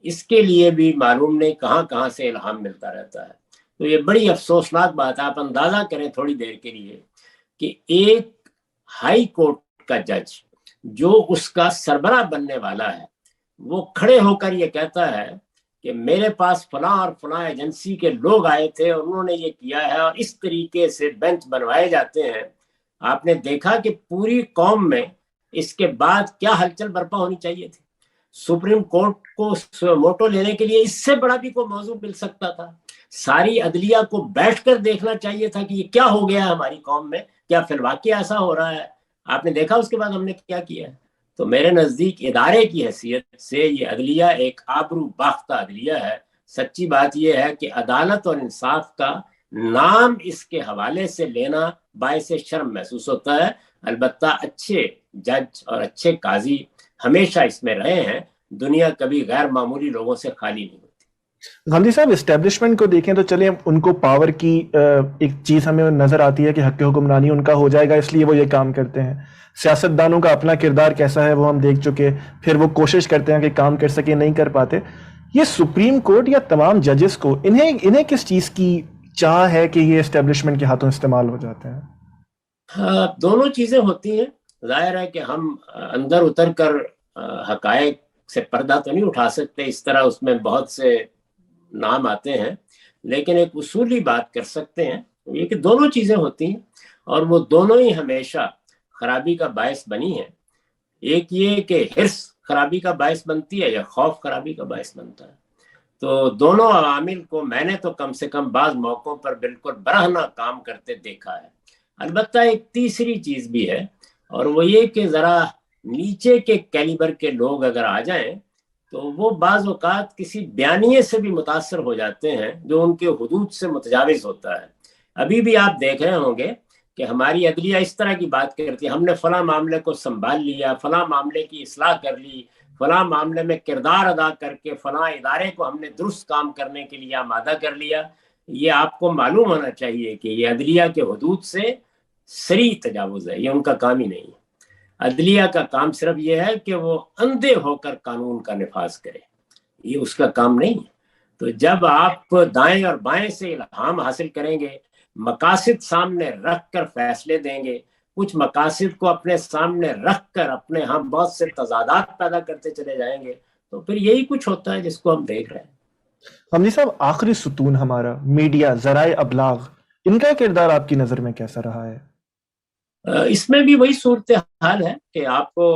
S2: اس کے لیے بھی معلوم نہیں کہاں کہاں سے الہام ملتا رہتا ہے. تو یہ بڑی افسوسناک بات ہے. آپ اندازہ کریں تھوڑی دیر کے لیے کہ ایک ہائی کورٹ کا جج جو اس کا سربراہ بننے والا ہے وہ کھڑے ہو کر یہ کہتا ہے کہ میرے پاس فلاں اور فلاں ایجنسی کے لوگ آئے تھے اور انہوں نے یہ کیا ہے, اور اس طریقے سے بینچ بنوائے جاتے ہیں. آپ نے دیکھا کہ پوری قوم میں اس کے بعد کیا ہلچل برپا ہونی چاہیے تھی. سپریم کورٹ کو موٹو لینے کے لیے اس سے بڑا بھی کوئی موضوع مل سکتا تھا. ساری عدلیہ کو بیٹھ کر دیکھنا چاہیے تھا کہ یہ کیا ہو گیا ہے ہماری قوم میں, کیا فی الواقع ایسا ہو رہا ہے. آپ نے دیکھا اس کے بعد ہم نے کیا کیا ہے. تو میرے نزدیک ادارے کی حیثیت سے یہ عدلیہ ایک آبرو باختہ عدلیہ ہے. سچی بات یہ ہے کہ عدالت اور انصاف کا نام اس کے حوالے سے لینا باعث شرم محسوس ہوتا ہے. البتہ اچھے جج اور اچھے قاضی ہمیشہ اس میں رہے ہیں. دنیا کبھی غیر معمولی لوگوں سے خالی نہیں ہوتی.
S1: غامدی صاحب, اسٹیبلشمنٹ کو دیکھیں تو چلیں ان کو پاور کی ایک چیز ہمیں نظر آتی ہے کہ حق حکمرانی ان کا ہو جائے گا اس لیے وہ یہ کام کرتے ہیں. سیاستدانوں کا اپنا کردار کیسا ہے وہ ہم دیکھ چکے, پھر وہ کوشش کرتے ہیں کہ کام کر سکیں, نہیں کر پاتے. یہ سپریم کورٹ یا تمام ججز کو انہیں کس چیز کی چاہ ہے کہ یہ اسٹیبلشمنٹ کے ہاتھوں استعمال ہو جاتے ہیں؟
S2: ہاں, دونوں چیزیں ہوتی ہیں. ظاہر ہے کہ ہم اندر اتر کر حقائق سے پردہ تو نہیں اٹھا سکتے, اس طرح اس میں بہت سے نام آتے ہیں, لیکن ایک اصولی بات کر سکتے ہیں یہ کہ دونوں چیزیں ہوتی ہیں اور وہ دونوں ہی ہمیشہ خرابی کا باعث بنی ہیں. ایک یہ کہ حرص خرابی کا باعث بنتی ہے یا خوف خرابی کا باعث بنتا ہے. تو دونوں عوامل کو میں نے تو کم سے کم بعض موقعوں پر بالکل برہنہ کام کرتے دیکھا ہے. البتہ ایک تیسری چیز بھی ہے اور وہ یہ کہ ذرا نیچے کے کیلیبر کے لوگ اگر آ جائیں تو وہ بعض اوقات کسی بیانیے سے بھی متاثر ہو جاتے ہیں جو ان کے حدود سے متجاوز ہوتا ہے. ابھی بھی آپ دیکھ رہے ہوں گے کہ ہماری عدلیہ اس طرح کی بات کرتی ہے، ہم نے فلاں معاملے کو سنبھال لیا، فلاں معاملے کی اصلاح کر لی، فلاں معاملے میں کردار ادا کر کے فلاں ادارے کو ہم نے درست کام کرنے کے لیے آمادہ کر لیا. یہ آپ کو معلوم ہونا چاہیے کہ یہ عدلیہ کے حدود سے صریح تجاوز ہے، یہ ان کا کام ہی نہیں ہے. عدلیہ کا کام صرف یہ ہے کہ وہ اندھے ہو کر قانون کا نفاذ کرے، یہ اس کا کام نہیں ہے. تو جب آپ دائیں اور بائیں سے الہام حاصل کریں گے، مقاصد سامنے رکھ کر فیصلے دیں گے، کچھ مقاصد کو اپنے سامنے رکھ کر اپنے ہاں بہت سے تضادات پیدا کرتے چلے جائیں گے، تو پھر یہی کچھ ہوتا ہے جس کو ہم دیکھ رہے ہیں.
S1: حمدی صاحب، آخری ستون ہمارا میڈیا، ذرائع ابلاغ، ان کا کردار آپ کی نظر میں کیسا رہا ہے؟
S2: اس میں بھی وہی صورتحال ہے کہ آپ کو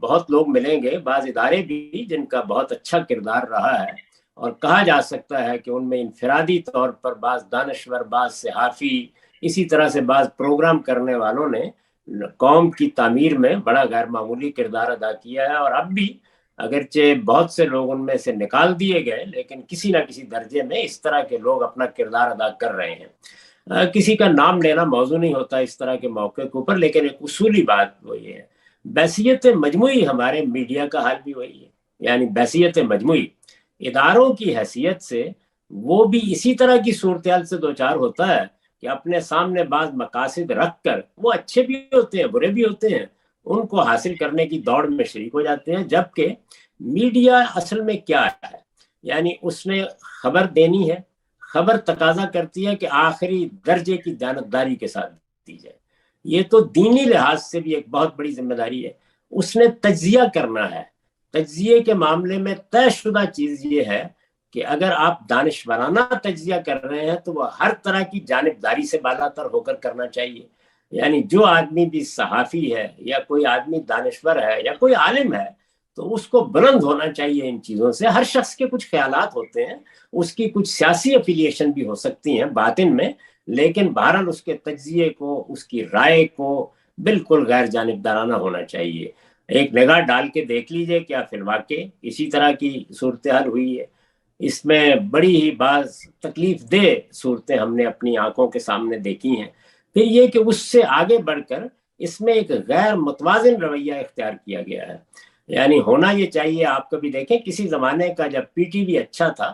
S2: بہت لوگ ملیں گے، بعض ادارے بھی جن کا بہت اچھا کردار رہا ہے، اور کہا جا سکتا ہے کہ ان میں انفرادی طور پر بعض دانشور، بعض صحافی، اسی طرح سے بعض پروگرام کرنے والوں نے قوم کی تعمیر میں بڑا غیر معمولی کردار ادا کیا ہے. اور اب بھی اگرچہ بہت سے لوگ ان میں سے نکال دیے گئے، لیکن کسی نہ کسی درجے میں اس طرح کے لوگ اپنا کردار ادا کر رہے ہیں. کسی کا نام لینا موضوع نہیں ہوتا اس طرح کے موقع کے اوپر، لیکن ایک اصولی بات وہی ہے. بحثیت مجموعی ہمارے میڈیا کا حال بھی وہی ہے، یعنی بحثیت مجموعی اداروں کی حیثیت سے وہ بھی اسی طرح کی صورتحال سے دوچار ہوتا ہے کہ اپنے سامنے بعض مقاصد رکھ کر، وہ اچھے بھی ہوتے ہیں برے بھی ہوتے ہیں، ان کو حاصل کرنے کی دوڑ میں شریک ہو جاتے ہیں. جبکہ میڈیا اصل میں کیا ہے، یعنی اس نے خبر دینی ہے، خبر تقاضا کرتی ہے کہ آخری درجے کی جانبداری کے ساتھ دی جائے. یہ تو دینی لحاظ سے بھی ایک بہت بڑی ذمہ داری ہے. اس نے تجزیہ کرنا ہے. تجزیے کے معاملے میں طے شدہ چیز یہ ہے کہ اگر آپ دانشورانہ تجزیہ کر رہے ہیں تو وہ ہر طرح کی جانبداری سے بالاتر ہو کر کرنا چاہیے. یعنی جو آدمی بھی صحافی ہے یا کوئی آدمی دانشور ہے یا کوئی عالم ہے تو اس کو بلند ہونا چاہیے ان چیزوں سے. ہر شخص کے کچھ خیالات ہوتے ہیں، اس کی کچھ سیاسی افیلیشن بھی ہو سکتی ہیں باطن میں، لیکن بہرحال اس کے تجزیے کو، اس کی رائے کو بالکل غیر جانبدارانہ ہونا چاہیے. ایک نگاہ ڈال کے دیکھ لیجئے کیا فی الواقع اسی طرح کی صورتحال ہوئی ہے. اس میں بڑی ہی بعض تکلیف دہ صورتیں ہم نے اپنی آنکھوں کے سامنے دیکھی ہیں. پھر یہ کہ اس سے آگے بڑھ کر اس میں ایک غیر متوازن رویہ اختیار کیا گیا ہے. یعنی ہونا یہ چاہیے، آپ کبھی دیکھیں کسی زمانے کا جب پی ٹی وی اچھا تھا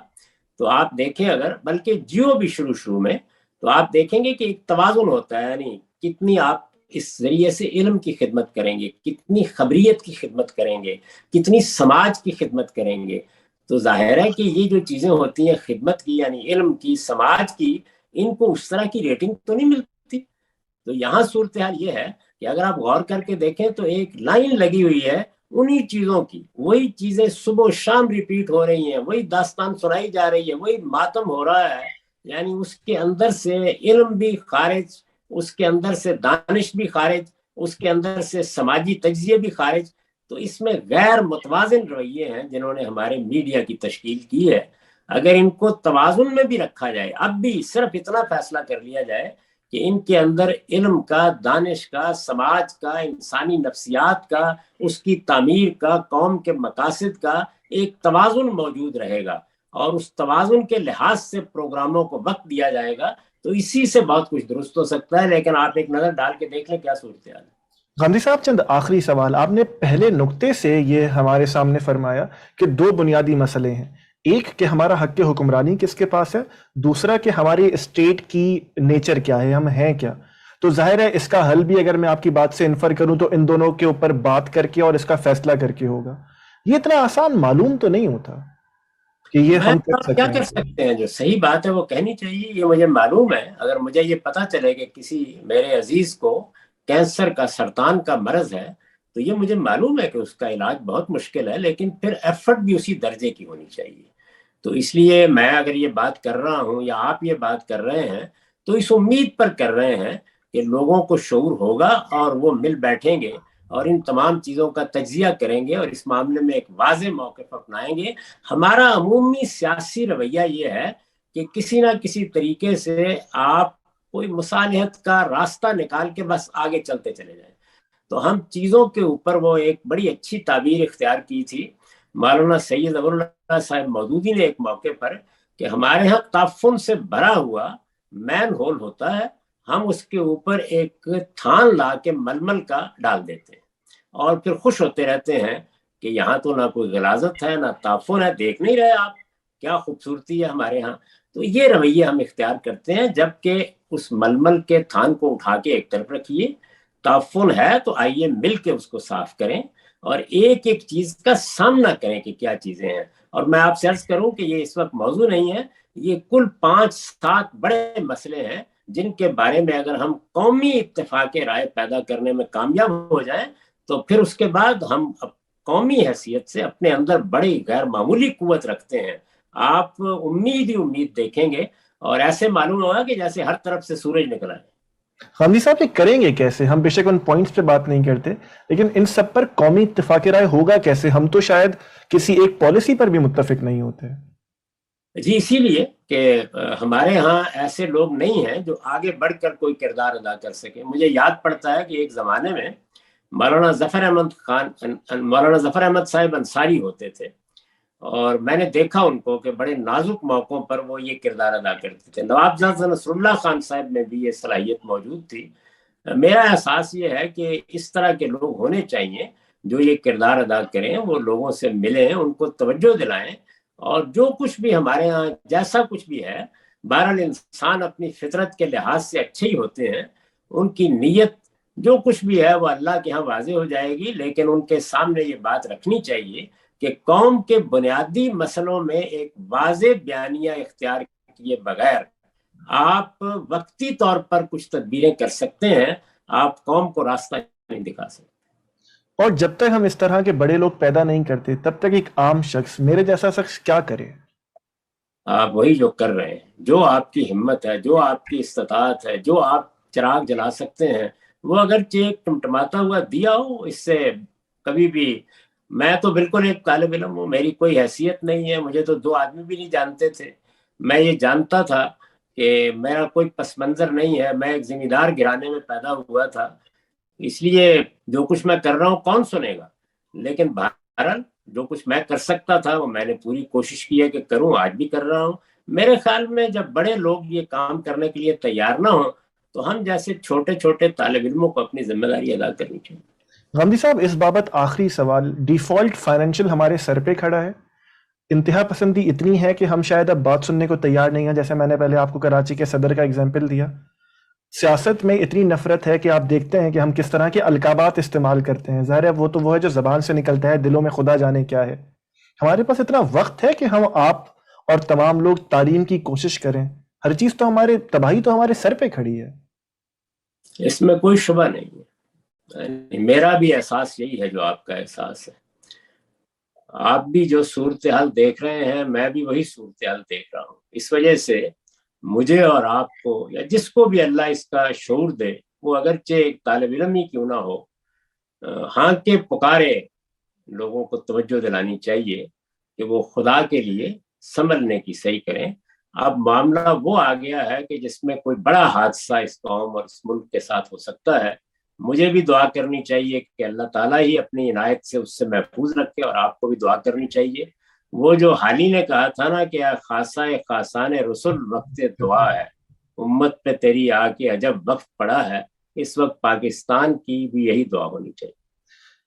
S2: تو آپ دیکھیں، اگر بلکہ جیو بھی شروع میں، تو آپ دیکھیں گے کہ ایک توازن ہوتا ہے. یعنی کتنی آپ اس ذریعے سے علم کی خدمت کریں گے، کتنی خبریت کی خدمت کریں گے، کتنی سماج کی خدمت کریں گے. تو ظاہر ہے کہ یہ جو چیزیں ہوتی ہیں خدمت کی، یعنی علم کی، سماج کی، ان کو اس طرح کی ریٹنگ تو نہیں ملتی. تو یہاں صورتحال یہ ہے کہ اگر آپ غور کر کے دیکھیں تو ایک لائن لگی ہوئی ہے انہی چیزوں کی، وہی چیزیں صبح و شام ریپیٹ ہو رہی ہیں، وہی داستان سنائی جا رہی ہے، وہی ماتم ہو رہا ہے. یعنی اس کے اندر سے علم بھی خارج، اس کے اندر سے دانش بھی خارج، اس کے اندر سے سماجی تجزیے بھی خارج. تو اس میں غیر متوازن رویے ہیں جنہوں نے ہمارے میڈیا کی تشکیل کی ہے. اگر ان کو توازن میں بھی رکھا جائے، اب بھی صرف اتنا فیصلہ کر لیا جائے کہ ان کے اندر علم کا، دانش کا، سماج کا، انسانی نفسیات کا، اس کی تعمیر کا، قوم کے مقاصد کا ایک توازن موجود رہے گا، اور اس توازن کے لحاظ سے پروگراموں کو وقت دیا جائے گا، تو اسی سے بہت کچھ درست ہو سکتا ہے. لیکن آپ ایک نظر ڈال کے دیکھ لیں کیا صورتحال ہے.
S1: غامدی صاحب، چند آخری سوال. آپ نے پہلے نقطے سے یہ ہمارے سامنے فرمایا کہ دو بنیادی مسئلے ہیں، ایک کہ ہمارا حق حکمرانی کس کے پاس ہے، دوسرا کہ ہماری اسٹیٹ کی نیچر کیا ہے، ہم ہیں کیا. تو ظاہر ہے اس کا حل بھی اگر میں آپ کی بات سے انفر کروں تو ان دونوں کے اوپر بات کر کے اور اس کا فیصلہ کر کے ہوگا. یہ اتنا آسان معلوم تو نہیں ہوتا کہ یہ ہم کر
S2: کیا
S1: سکیں.
S2: کر سکتے ہیں، جو صحیح بات ہے وہ کہنی چاہیے. یہ مجھے معلوم ہے، اگر مجھے یہ پتا چلے کہ کسی میرے عزیز کو کینسر کا، سرطان کا مرض ہے، تو یہ مجھے معلوم ہے کہ اس کا علاج بہت مشکل ہے، لیکن پھر ایفرٹ بھی اسی درجے کی ہونی چاہیے. تو اس لیے میں اگر یہ بات کر رہا ہوں یا آپ یہ بات کر رہے ہیں تو اس امید پر کر رہے ہیں کہ لوگوں کو شعور ہوگا اور وہ مل بیٹھیں گے اور ان تمام چیزوں کا تجزیہ کریں گے اور اس معاملے میں ایک واضح موقف اپنائیں گے. ہمارا عمومی سیاسی رویہ یہ ہے کہ کسی نہ کسی طریقے سے آپ کوئی مصالحت کا راستہ نکال کے بس آگے چلتے چلے جائیں. تو ہم چیزوں کے اوپر، وہ ایک بڑی اچھی تعبیر اختیار کی تھی مولانا سید ابواللہ صاحب مودودی نے ایک موقع پر کہ ہمارے ہاں تعفن سے بھرا ہوا مین ہول ہوتا ہے، ہم اس کے اوپر ایک تھان لا کے ململ کا ڈال دیتے ہیں اور پھر خوش ہوتے رہتے ہیں کہ یہاں تو نہ کوئی غلاظت ہے نہ تعفن ہے، دیکھ نہیں رہے آپ کیا خوبصورتی ہے ہمارے ہاں۔ تو یہ رویہ ہم اختیار کرتے ہیں، جبکہ اس ململ کے تھان کو اٹھا کے ایک طرف رکھیے، تعفن ہے تو آئیے مل کے اس کو صاف کریں اور ایک ایک چیز کا سامنا کریں کہ کیا چیزیں ہیں۔ اور میں آپ سے عرض کروں کہ یہ اس وقت موضوع نہیں ہے، یہ کل 5-7 بڑے مسئلے ہیں جن کے بارے میں اگر ہم قومی اتفاق رائے پیدا کرنے میں کامیاب ہو جائیں تو پھر اس کے بعد ہم قومی حیثیت سے اپنے اندر بڑی غیر معمولی قوت رکھتے ہیں۔ آپ امید ہی امید دیکھیں گے اور ایسے معلوم ہوگا کہ جیسے ہر طرف سے سورج نکلا ہے۔
S1: غامدی صاحب یہ کریں گے کیسے؟ ہم بے شک ان پوائنٹس پہ بات نہیں کرتے، لیکن ان سب پر قومی اتفاق رائے ہوگا کیسے؟ ہم تو شاید کسی ایک پالیسی پر بھی متفق نہیں ہوتے۔
S2: جی اسی لیے کہ ہمارے ہاں ایسے لوگ نہیں ہیں جو آگے بڑھ کر کوئی کردار ادا کر سکے۔ مجھے یاد پڑتا ہے کہ ایک زمانے میں مولانا ظفر احمد صاحب انصاری ہوتے تھے اور میں نے دیکھا ان کو کہ بڑے نازک موقعوں پر وہ یہ کردار ادا کرتے تھے۔ نواب نصر اللہ خان صاحب میں بھی یہ صلاحیت موجود تھی۔ میرا احساس یہ ہے کہ اس طرح کے لوگ ہونے چاہیے جو یہ کردار ادا کریں، وہ لوگوں سے ملیں، ان کو توجہ دلائیں، اور جو کچھ بھی ہمارے ہاں جیسا کچھ بھی ہے، بہرحال انسان اپنی فطرت کے لحاظ سے اچھے ہی ہوتے ہیں، ان کی نیت جو کچھ بھی ہے وہ اللہ کے ہاں واضح ہو جائے گی، لیکن ان کے سامنے یہ بات رکھنی چاہیے کہ قوم کے بنیادی مسئلوں میں ایک واضح بیانیہ اختیار کیے بغیر آپ وقتی طور پر کچھ تدبیریں کر سکتے ہیں، آپ قوم کو راستہ نہیں دکھا سکتے۔
S1: اور جب تک ہم اس طرح کے بڑے لوگ پیدا نہیں کرتے تب تک ایک عام شخص، میرے جیسا شخص کیا کرے؟
S2: آپ وہی جو کر رہے ہیں، جو آپ کی ہمت ہے، جو آپ کی استطاعت ہے، جو آپ چراغ جلا سکتے ہیں، وہ اگرچہ ایک ٹمٹماتا ہوا دیا ہو، اس سے کبھی بھی، میں تو بالکل ایک طالب علم ہوں، میری کوئی حیثیت نہیں ہے، مجھے تو 2 آدمی بھی نہیں جانتے تھے، میں یہ جانتا تھا کہ میرا کوئی پس منظر نہیں ہے، میں ایک ذمہ دار گھرانے میں پیدا ہوا تھا، اس لیے جو کچھ میں کر رہا ہوں کون سنے گا، لیکن بہرحال جو کچھ میں کر سکتا تھا وہ میں نے پوری کوشش کی ہے کہ کروں، آج بھی کر رہا ہوں۔ میرے خیال میں جب بڑے لوگ یہ کام کرنے کے لیے تیار نہ ہوں تو ہم جیسے چھوٹے چھوٹے طالب علموں کو اپنی ذمہ داری ادا کرنی چاہیے۔
S1: غامدی صاحب اس بابت آخری سوال، ڈیفالٹ فائنینشیل ہمارے سر پہ کھڑا ہے، انتہا پسندی اتنی ہے کہ ہم شاید اب بات سننے کو تیار نہیں ہیں، جیسے میں نے پہلے آپ کو کراچی کے صدر کا ایگزامپل دیا۔ سیاست میں اتنی نفرت ہے کہ آپ دیکھتے ہیں کہ ہم کس طرح کے القابات استعمال کرتے ہیں، ظاہر ہے وہ ہے جو زبان سے نکلتا ہے، دلوں میں خدا جانے کیا ہے۔ ہمارے پاس اتنا وقت ہے کہ ہم آپ اور تمام لوگ تعلیم کی کوشش کریں، ہر چیز تو ہمارے تباہی تو ہمارے سر پہ کھڑی ہے۔
S2: اس میں کوئی شبہ نہیں ہے، میرا بھی احساس یہی ہے جو آپ کا احساس ہے، آپ بھی جو صورتحال دیکھ رہے ہیں میں بھی وہی صورتحال دیکھ رہا ہوں، اس وجہ سے مجھے اور آپ کو یا جس کو بھی اللہ اس کا شعور دے، وہ اگرچہ ایک طالب علم ہی کیوں نہ ہو، ہاں کے پکارے لوگوں کو توجہ دلانی چاہیے کہ وہ خدا کے لیے سنبھلنے کی صحیح کریں۔ اب معاملہ وہ آ گیا ہے کہ جس میں کوئی بڑا حادثہ اس قوم اور اس ملک کے ساتھ ہو سکتا ہے، مجھے بھی دعا کرنی چاہیے کہ اللہ تعالیٰ ہی اپنی عنایت سے اس سے محفوظ رکھے، اور آپ کو بھی دعا کرنی چاہیے۔ وہ جو حالی نے کہا تھا نا کہ خاصہ خاصان رسول وقت دعا ہے، امت پہ تیری آ کے عجب وقت پڑا ہے، اس وقت پاکستان کی بھی یہی دعا ہونی چاہیے۔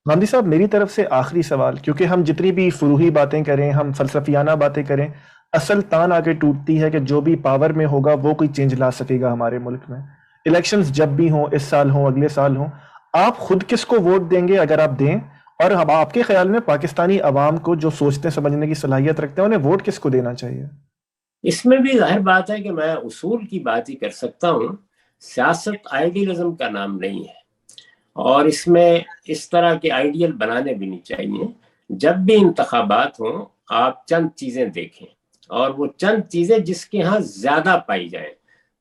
S1: غامدی صاحب میری طرف سے آخری سوال، کیونکہ ہم جتنی بھی فروحی باتیں کریں، ہم فلسفیانہ باتیں کریں، اصل تان آگے ٹوٹتی ہے کہ جو بھی پاور میں ہوگا وہ کوئی چینج لا سکے گا ہمارے ملک میں۔ الیکشنز جب بھی ہوں، اس سال ہوں، اگلے سال ہوں، آپ خود کس کو ووٹ دیں گے اگر آپ دیں؟ اور اب آپ کے خیال میں پاکستانی عوام کو جو سوچتے سمجھنے کی صلاحیت رکھتے ہیں انہیں ووٹ کس کو دینا چاہیے؟
S2: اس میں بھی ظاہر بات ہے کہ میں اصول کی بات ہی کر سکتا ہوں، سیاست آئیڈیلزم کا نام نہیں ہے، اور اس میں اس طرح کے آئیڈیل بنانے بھی نہیں چاہیے۔ جب بھی انتخابات ہوں آپ چند چیزیں دیکھیں، اور وہ چند چیزیں جس کے ہاں زیادہ پائی جائیں،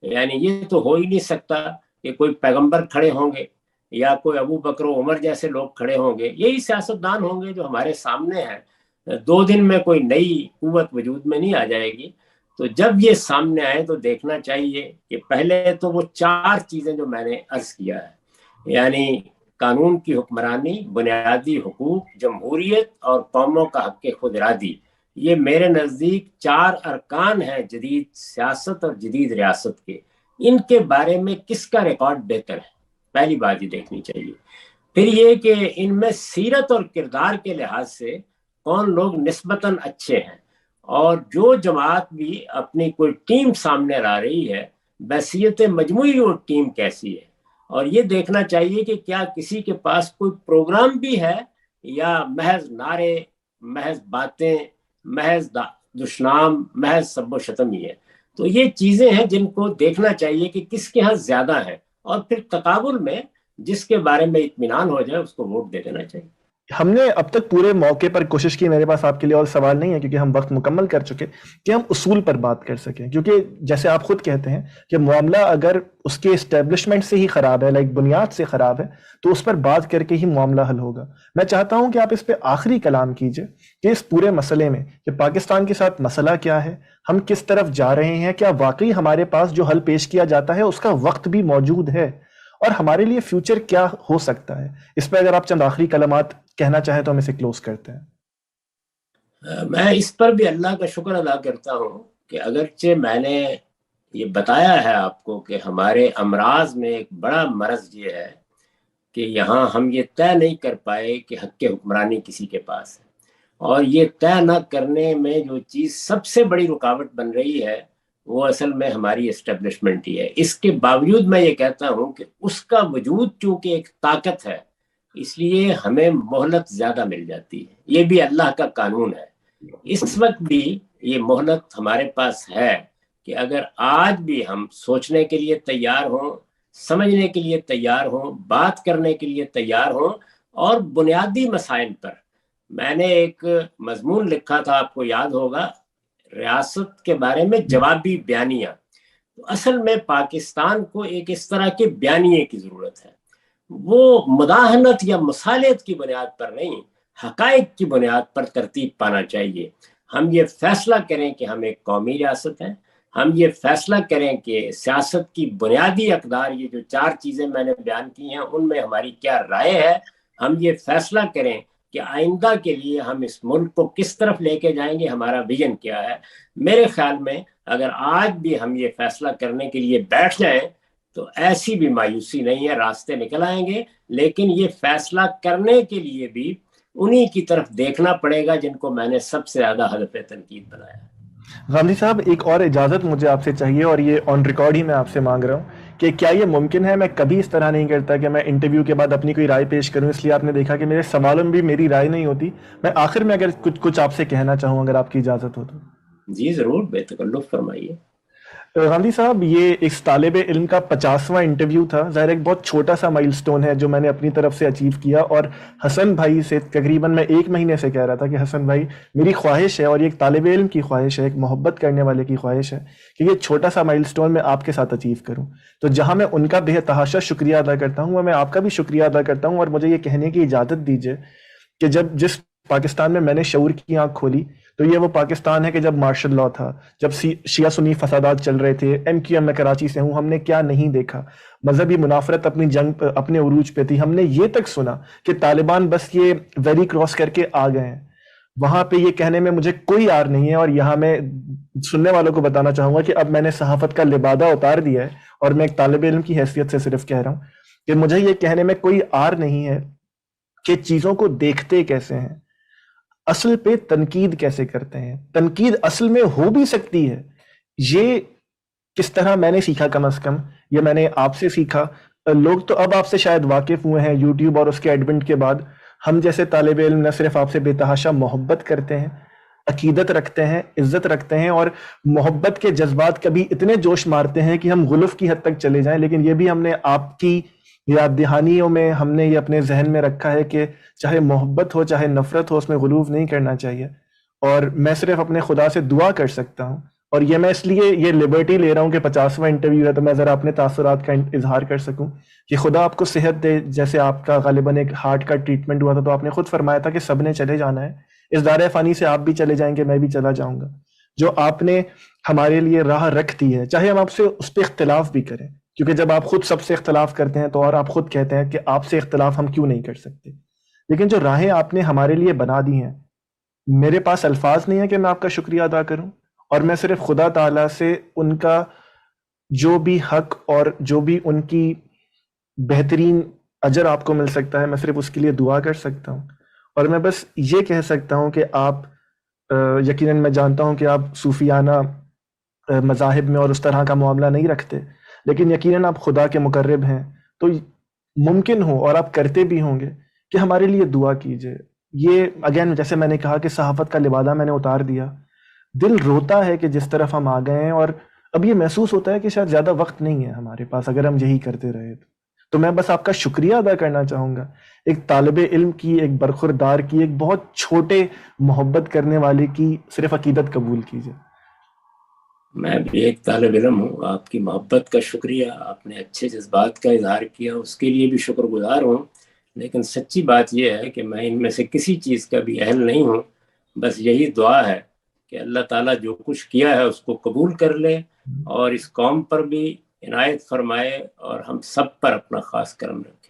S2: یعنی یہ تو ہو ہی نہیں سکتا کہ کوئی پیغمبر کھڑے ہوں گے یا کوئی ابو بکر و عمر جیسے لوگ کھڑے ہوں گے، یہی سیاستدان ہوں گے جو ہمارے سامنے ہیں، 2 دن میں کوئی نئی قوت وجود میں نہیں آ جائے گی۔ تو جب یہ سامنے آئے تو دیکھنا چاہیے کہ پہلے تو وہ 4 چیزیں جو میں نے عرض کیا ہے، یعنی قانون کی حکمرانی، بنیادی حقوق، جمہوریت اور قوموں کا حق خود ارادی، یہ میرے نزدیک 4 ارکان ہیں جدید سیاست اور جدید ریاست کے۔ ان کے بارے میں کس کا ریکارڈ بہتر ہے، پہلی بات یہ دیکھنی چاہیے۔ پھر یہ کہ ان میں سیرت اور کردار کے لحاظ سے کون لوگ نسبتاً اچھے ہیں، اور جو جماعت بھی اپنی کوئی ٹیم سامنے لا رہی ہے بحیثیت مجموعی وہ ٹیم کیسی ہے، اور یہ دیکھنا چاہیے کہ کیا کسی کے پاس کوئی پروگرام بھی ہے یا محض نعرے، محض باتیں، محض دشنام، محض سب و شتم ہی ہے۔ تو یہ چیزیں ہیں جن کو دیکھنا چاہیے کہ کس کے ہاں زیادہ ہے، اور پھر تقابل میں جس کے بارے میں اطمینان ہو جائے اس کو ووٹ دے دینا چاہیے۔
S1: ہم نے اب تک پورے موقع پر کوشش کی، میرے پاس آپ کے لیے اور سوال نہیں ہے کیونکہ ہم وقت مکمل کر چکے، کہ ہم اصول پر بات کر سکیں، کیونکہ جیسے آپ خود کہتے ہیں کہ معاملہ اگر اس کے اسٹیبلشمنٹ سے ہی خراب ہے، لائک بنیاد سے خراب ہے، تو اس پر بات کر کے ہی معاملہ حل ہوگا۔ میں چاہتا ہوں کہ آپ اس پہ آخری کلام کیجئے کہ اس پورے مسئلے میں کہ پاکستان کے ساتھ مسئلہ کیا ہے، ہم کس طرف جا رہے ہیں، کیا واقعی ہمارے پاس جو حل پیش کیا جاتا ہے اس کا وقت بھی موجود ہے، اور ہمارے لیے فیوچر کیا ہو سکتا ہے۔ اس پہ اگر آپ چند آخری کلمات کہنا چاہیں تو ہم اسے کلوز کرتے ہیں۔
S2: میں اس پر بھی اللہ کا شکر ادا کرتا ہوں کہ اگرچہ میں نے یہ بتایا ہے آپ کو کہ ہمارے امراض میں ایک بڑا مرض یہ ہے کہ یہاں ہم یہ طے نہیں کر پائے کہ حق حکمرانی کسی کے پاس ہے، اور یہ طے نہ کرنے میں جو چیز سب سے بڑی رکاوٹ بن رہی ہے وہ اصل میں ہماری اسٹیبلشمنٹ ہی ہے۔ اس کے باوجود میں یہ کہتا ہوں کہ اس کا وجود چونکہ ایک طاقت ہے، اس لیے ہمیں مہلت زیادہ مل جاتی ہے۔ یہ بھی اللہ کا قانون ہے۔ اس وقت بھی یہ مہلت ہمارے پاس ہے کہ اگر آج بھی ہم سوچنے کے لیے تیار ہوں، سمجھنے کے لیے تیار ہوں، بات کرنے کے لیے تیار ہوں، اور بنیادی مسائل پر میں نے ایک مضمون لکھا تھا، آپ کو یاد ہوگا، ریاست کے بارے میں جوابی بیانیہ۔ تو اصل میں پاکستان کو ایک اس طرح کے بیانیے کی ضرورت ہے، وہ مداہنت یا مصالحت کی بنیاد پر نہیں، حقائق کی بنیاد پر ترتیب پانا چاہیے۔ ہم یہ فیصلہ کریں کہ ہم ایک قومی ریاست ہیں، ہم یہ فیصلہ کریں کہ سیاست کی بنیادی اقدار، یہ جو 4 چیزیں میں نے بیان کی ہیں، ان میں ہماری کیا رائے ہے۔ ہم یہ فیصلہ کریں کہ آئندہ کے لیے ہم اس ملک کو کس طرف لے کے جائیں گے، ہمارا ویژن کیا ہے۔ میرے خیال میں اگر آج بھی ہم یہ فیصلہ کرنے کے لیے بیٹھ جائیں تو ایسی بھی مایوسی نہیں ہے، راستے نکل آئیں گے، لیکن یہ فیصلہ کرنے کے لیے بھی انہی کی طرف دیکھنا پڑے گا جن کو میں نے سب سے زیادہ ہدف تنقید بنایا ہے۔
S1: غامدی صاحب، ایک اور اجازت مجھے آپ سے چاہیے، اور یہ آن ریکارڈ ہی میں آپ سے مانگ رہا ہوں کہ کیا یہ ممکن ہے، میں کبھی اس طرح نہیں کرتا کہ میں انٹرویو کے بعد اپنی کوئی رائے پیش کروں، اس لیے آپ نے دیکھا کہ میرے سوالوں میں بھی میری رائے نہیں ہوتی، میں آخر میں اگر کچھ آپ سے کہنا چاہوں، اگر آپ کی اجازت ہو تو۔
S2: جی ضرور، بے تکلف فرمائیے۔
S1: غامدی صاحب، یہ ایک طالب علم کا 50واں انٹرویو تھا، ظاہر ایک بہت چھوٹا سا مائل سٹون ہے جو میں نے اپنی طرف سے اچیو کیا، اور حسن بھائی سے تقریباً میں 1 مہینے سے کہہ رہا تھا کہ حسن بھائی، میری خواہش ہے، اور یہ ایک طالب علم کی خواہش ہے، ایک محبت کرنے والے کی خواہش ہے کہ یہ چھوٹا سا مائل سٹون میں آپ کے ساتھ اچیو کروں۔ تو جہاں میں ان کا بے تحاشا شکریہ ادا کرتا ہوں، میں آپ کا بھی شکریہ ادا کرتا ہوں، اور مجھے یہ کہنے کی اجازت دیجیے کہ جس پاکستان میں میں نے شعور کی آنکھ کھولی تو یہ وہ پاکستان ہے کہ جب مارشل لاء تھا، جب شیعہ سنی فسادات چل رہے تھے، ایم کیو ایم میں کراچی سے ہوں، ہم نے کیا نہیں دیکھا، مذہبی منافرت اپنی جنگ اپنے عروج پہ تھی، ہم نے یہ تک سنا کہ طالبان بس یہ ویری کراس کر کے آ گئے ہیں۔ وہاں پہ یہ کہنے میں مجھے کوئی عار نہیں ہے، اور یہاں میں سننے والوں کو بتانا چاہوں گا کہ اب میں نے صحافت کا لبادہ اتار دیا ہے، اور میں ایک طالب علم کی حیثیت سے صرف کہہ رہا ہوں کہ مجھے یہ کہنے میں کوئی عار نہیں ہے کہ چیزوں کو دیکھتے کیسے ہیں، اصل پہ تنقید کیسے کرتے ہیں، تنقید اصل میں ہو بھی سکتی ہے، یہ کس طرح میں نے سیکھا، کم از کم یہ میں نے آپ سے سیکھا۔ لوگ تو اب آپ سے شاید واقف ہوئے ہیں یوٹیوب اور اس کے ایڈونٹ کے بعد، ہم جیسے طالب علم نہ صرف آپ سے بے تحاشا محبت کرتے ہیں، عقیدت رکھتے ہیں، عزت رکھتے ہیں، اور محبت کے جذبات کبھی اتنے جوش مارتے ہیں کہ ہم غلف کی حد تک چلے جائیں، لیکن یہ بھی ہم نے آپ کی یاد دہانیوں میں ہم نے یہ اپنے ذہن میں رکھا ہے کہ چاہے محبت ہو چاہے نفرت ہو، اس میں غلوف نہیں کرنا چاہیے۔ اور میں صرف اپنے خدا سے دعا کر سکتا ہوں، اور یہ میں اس لیے یہ لبرٹی لے رہا ہوں کہ 50واں انٹرویو ہے تو میں ذرا اپنے تاثرات کا اظہار کر سکوں کہ خدا آپ کو صحت دے۔ جیسے آپ کا غالباً ایک ہارٹ کا ٹریٹمنٹ ہوا تھا تو آپ نے خود فرمایا تھا کہ سب نے چلے جانا ہے، اس دائرہ فانی سے آپ بھی چلے جائیں گے، میں بھی چلا جاؤں گا۔ جو آپ نے ہمارے لیے راہ رکھ دی ہے، چاہے ہم آپ سے اس پہ اختلاف بھی کریں، کیونکہ جب آپ خود سب سے اختلاف کرتے ہیں تو اور آپ خود کہتے ہیں کہ آپ سے اختلاف ہم کیوں نہیں کر سکتے، لیکن جو راہیں آپ نے ہمارے لیے بنا دی ہیں، میرے پاس الفاظ نہیں ہے کہ میں آپ کا شکریہ ادا کروں، اور میں صرف خدا تعالیٰ سے ان کا جو بھی حق اور جو بھی ان کی بہترین اجر آپ کو مل سکتا ہے، میں صرف اس کے لیے دعا کر سکتا ہوں۔ اور میں بس یہ کہہ سکتا ہوں کہ آپ یقیناً میں جانتا ہوں کہ آپ صوفیانہ مذاہب میں اور اس طرح کا معاملہ نہیں رکھتے، لیکن یقیناً آپ خدا کے مقرب ہیں، تو ممکن ہو اور آپ کرتے بھی ہوں گے کہ ہمارے لیے دعا کیجئے۔ یہ اگین جیسے میں نے کہا کہ صحافت کا لبادہ میں نے اتار دیا، دل روتا ہے کہ جس طرف ہم آ گئے ہیں، اور اب یہ محسوس ہوتا ہے کہ شاید زیادہ وقت نہیں ہے ہمارے پاس اگر ہم یہی کرتے رہے تو میں بس آپ کا شکریہ ادا کرنا چاہوں گا، ایک طالب علم کی، ایک برخوردار کی، ایک بہت چھوٹے محبت کرنے والے کی صرف عقیدت قبول کیجئے۔
S2: میں بھی ایک طالب علم ہوں، آپ کی محبت کا شکریہ، آپ نے اچھے جذبات کا اظہار کیا، اس کے لیے بھی شکر گزار ہوں، لیکن سچی بات یہ ہے کہ میں ان میں سے کسی چیز کا بھی اہل نہیں ہوں۔ بس یہی دعا ہے کہ اللہ تعالیٰ جو کچھ کیا ہے اس کو قبول کر لے، اور اس قوم پر بھی عنایت فرمائے، اور ہم سب پر اپنا خاص کرم رکھے۔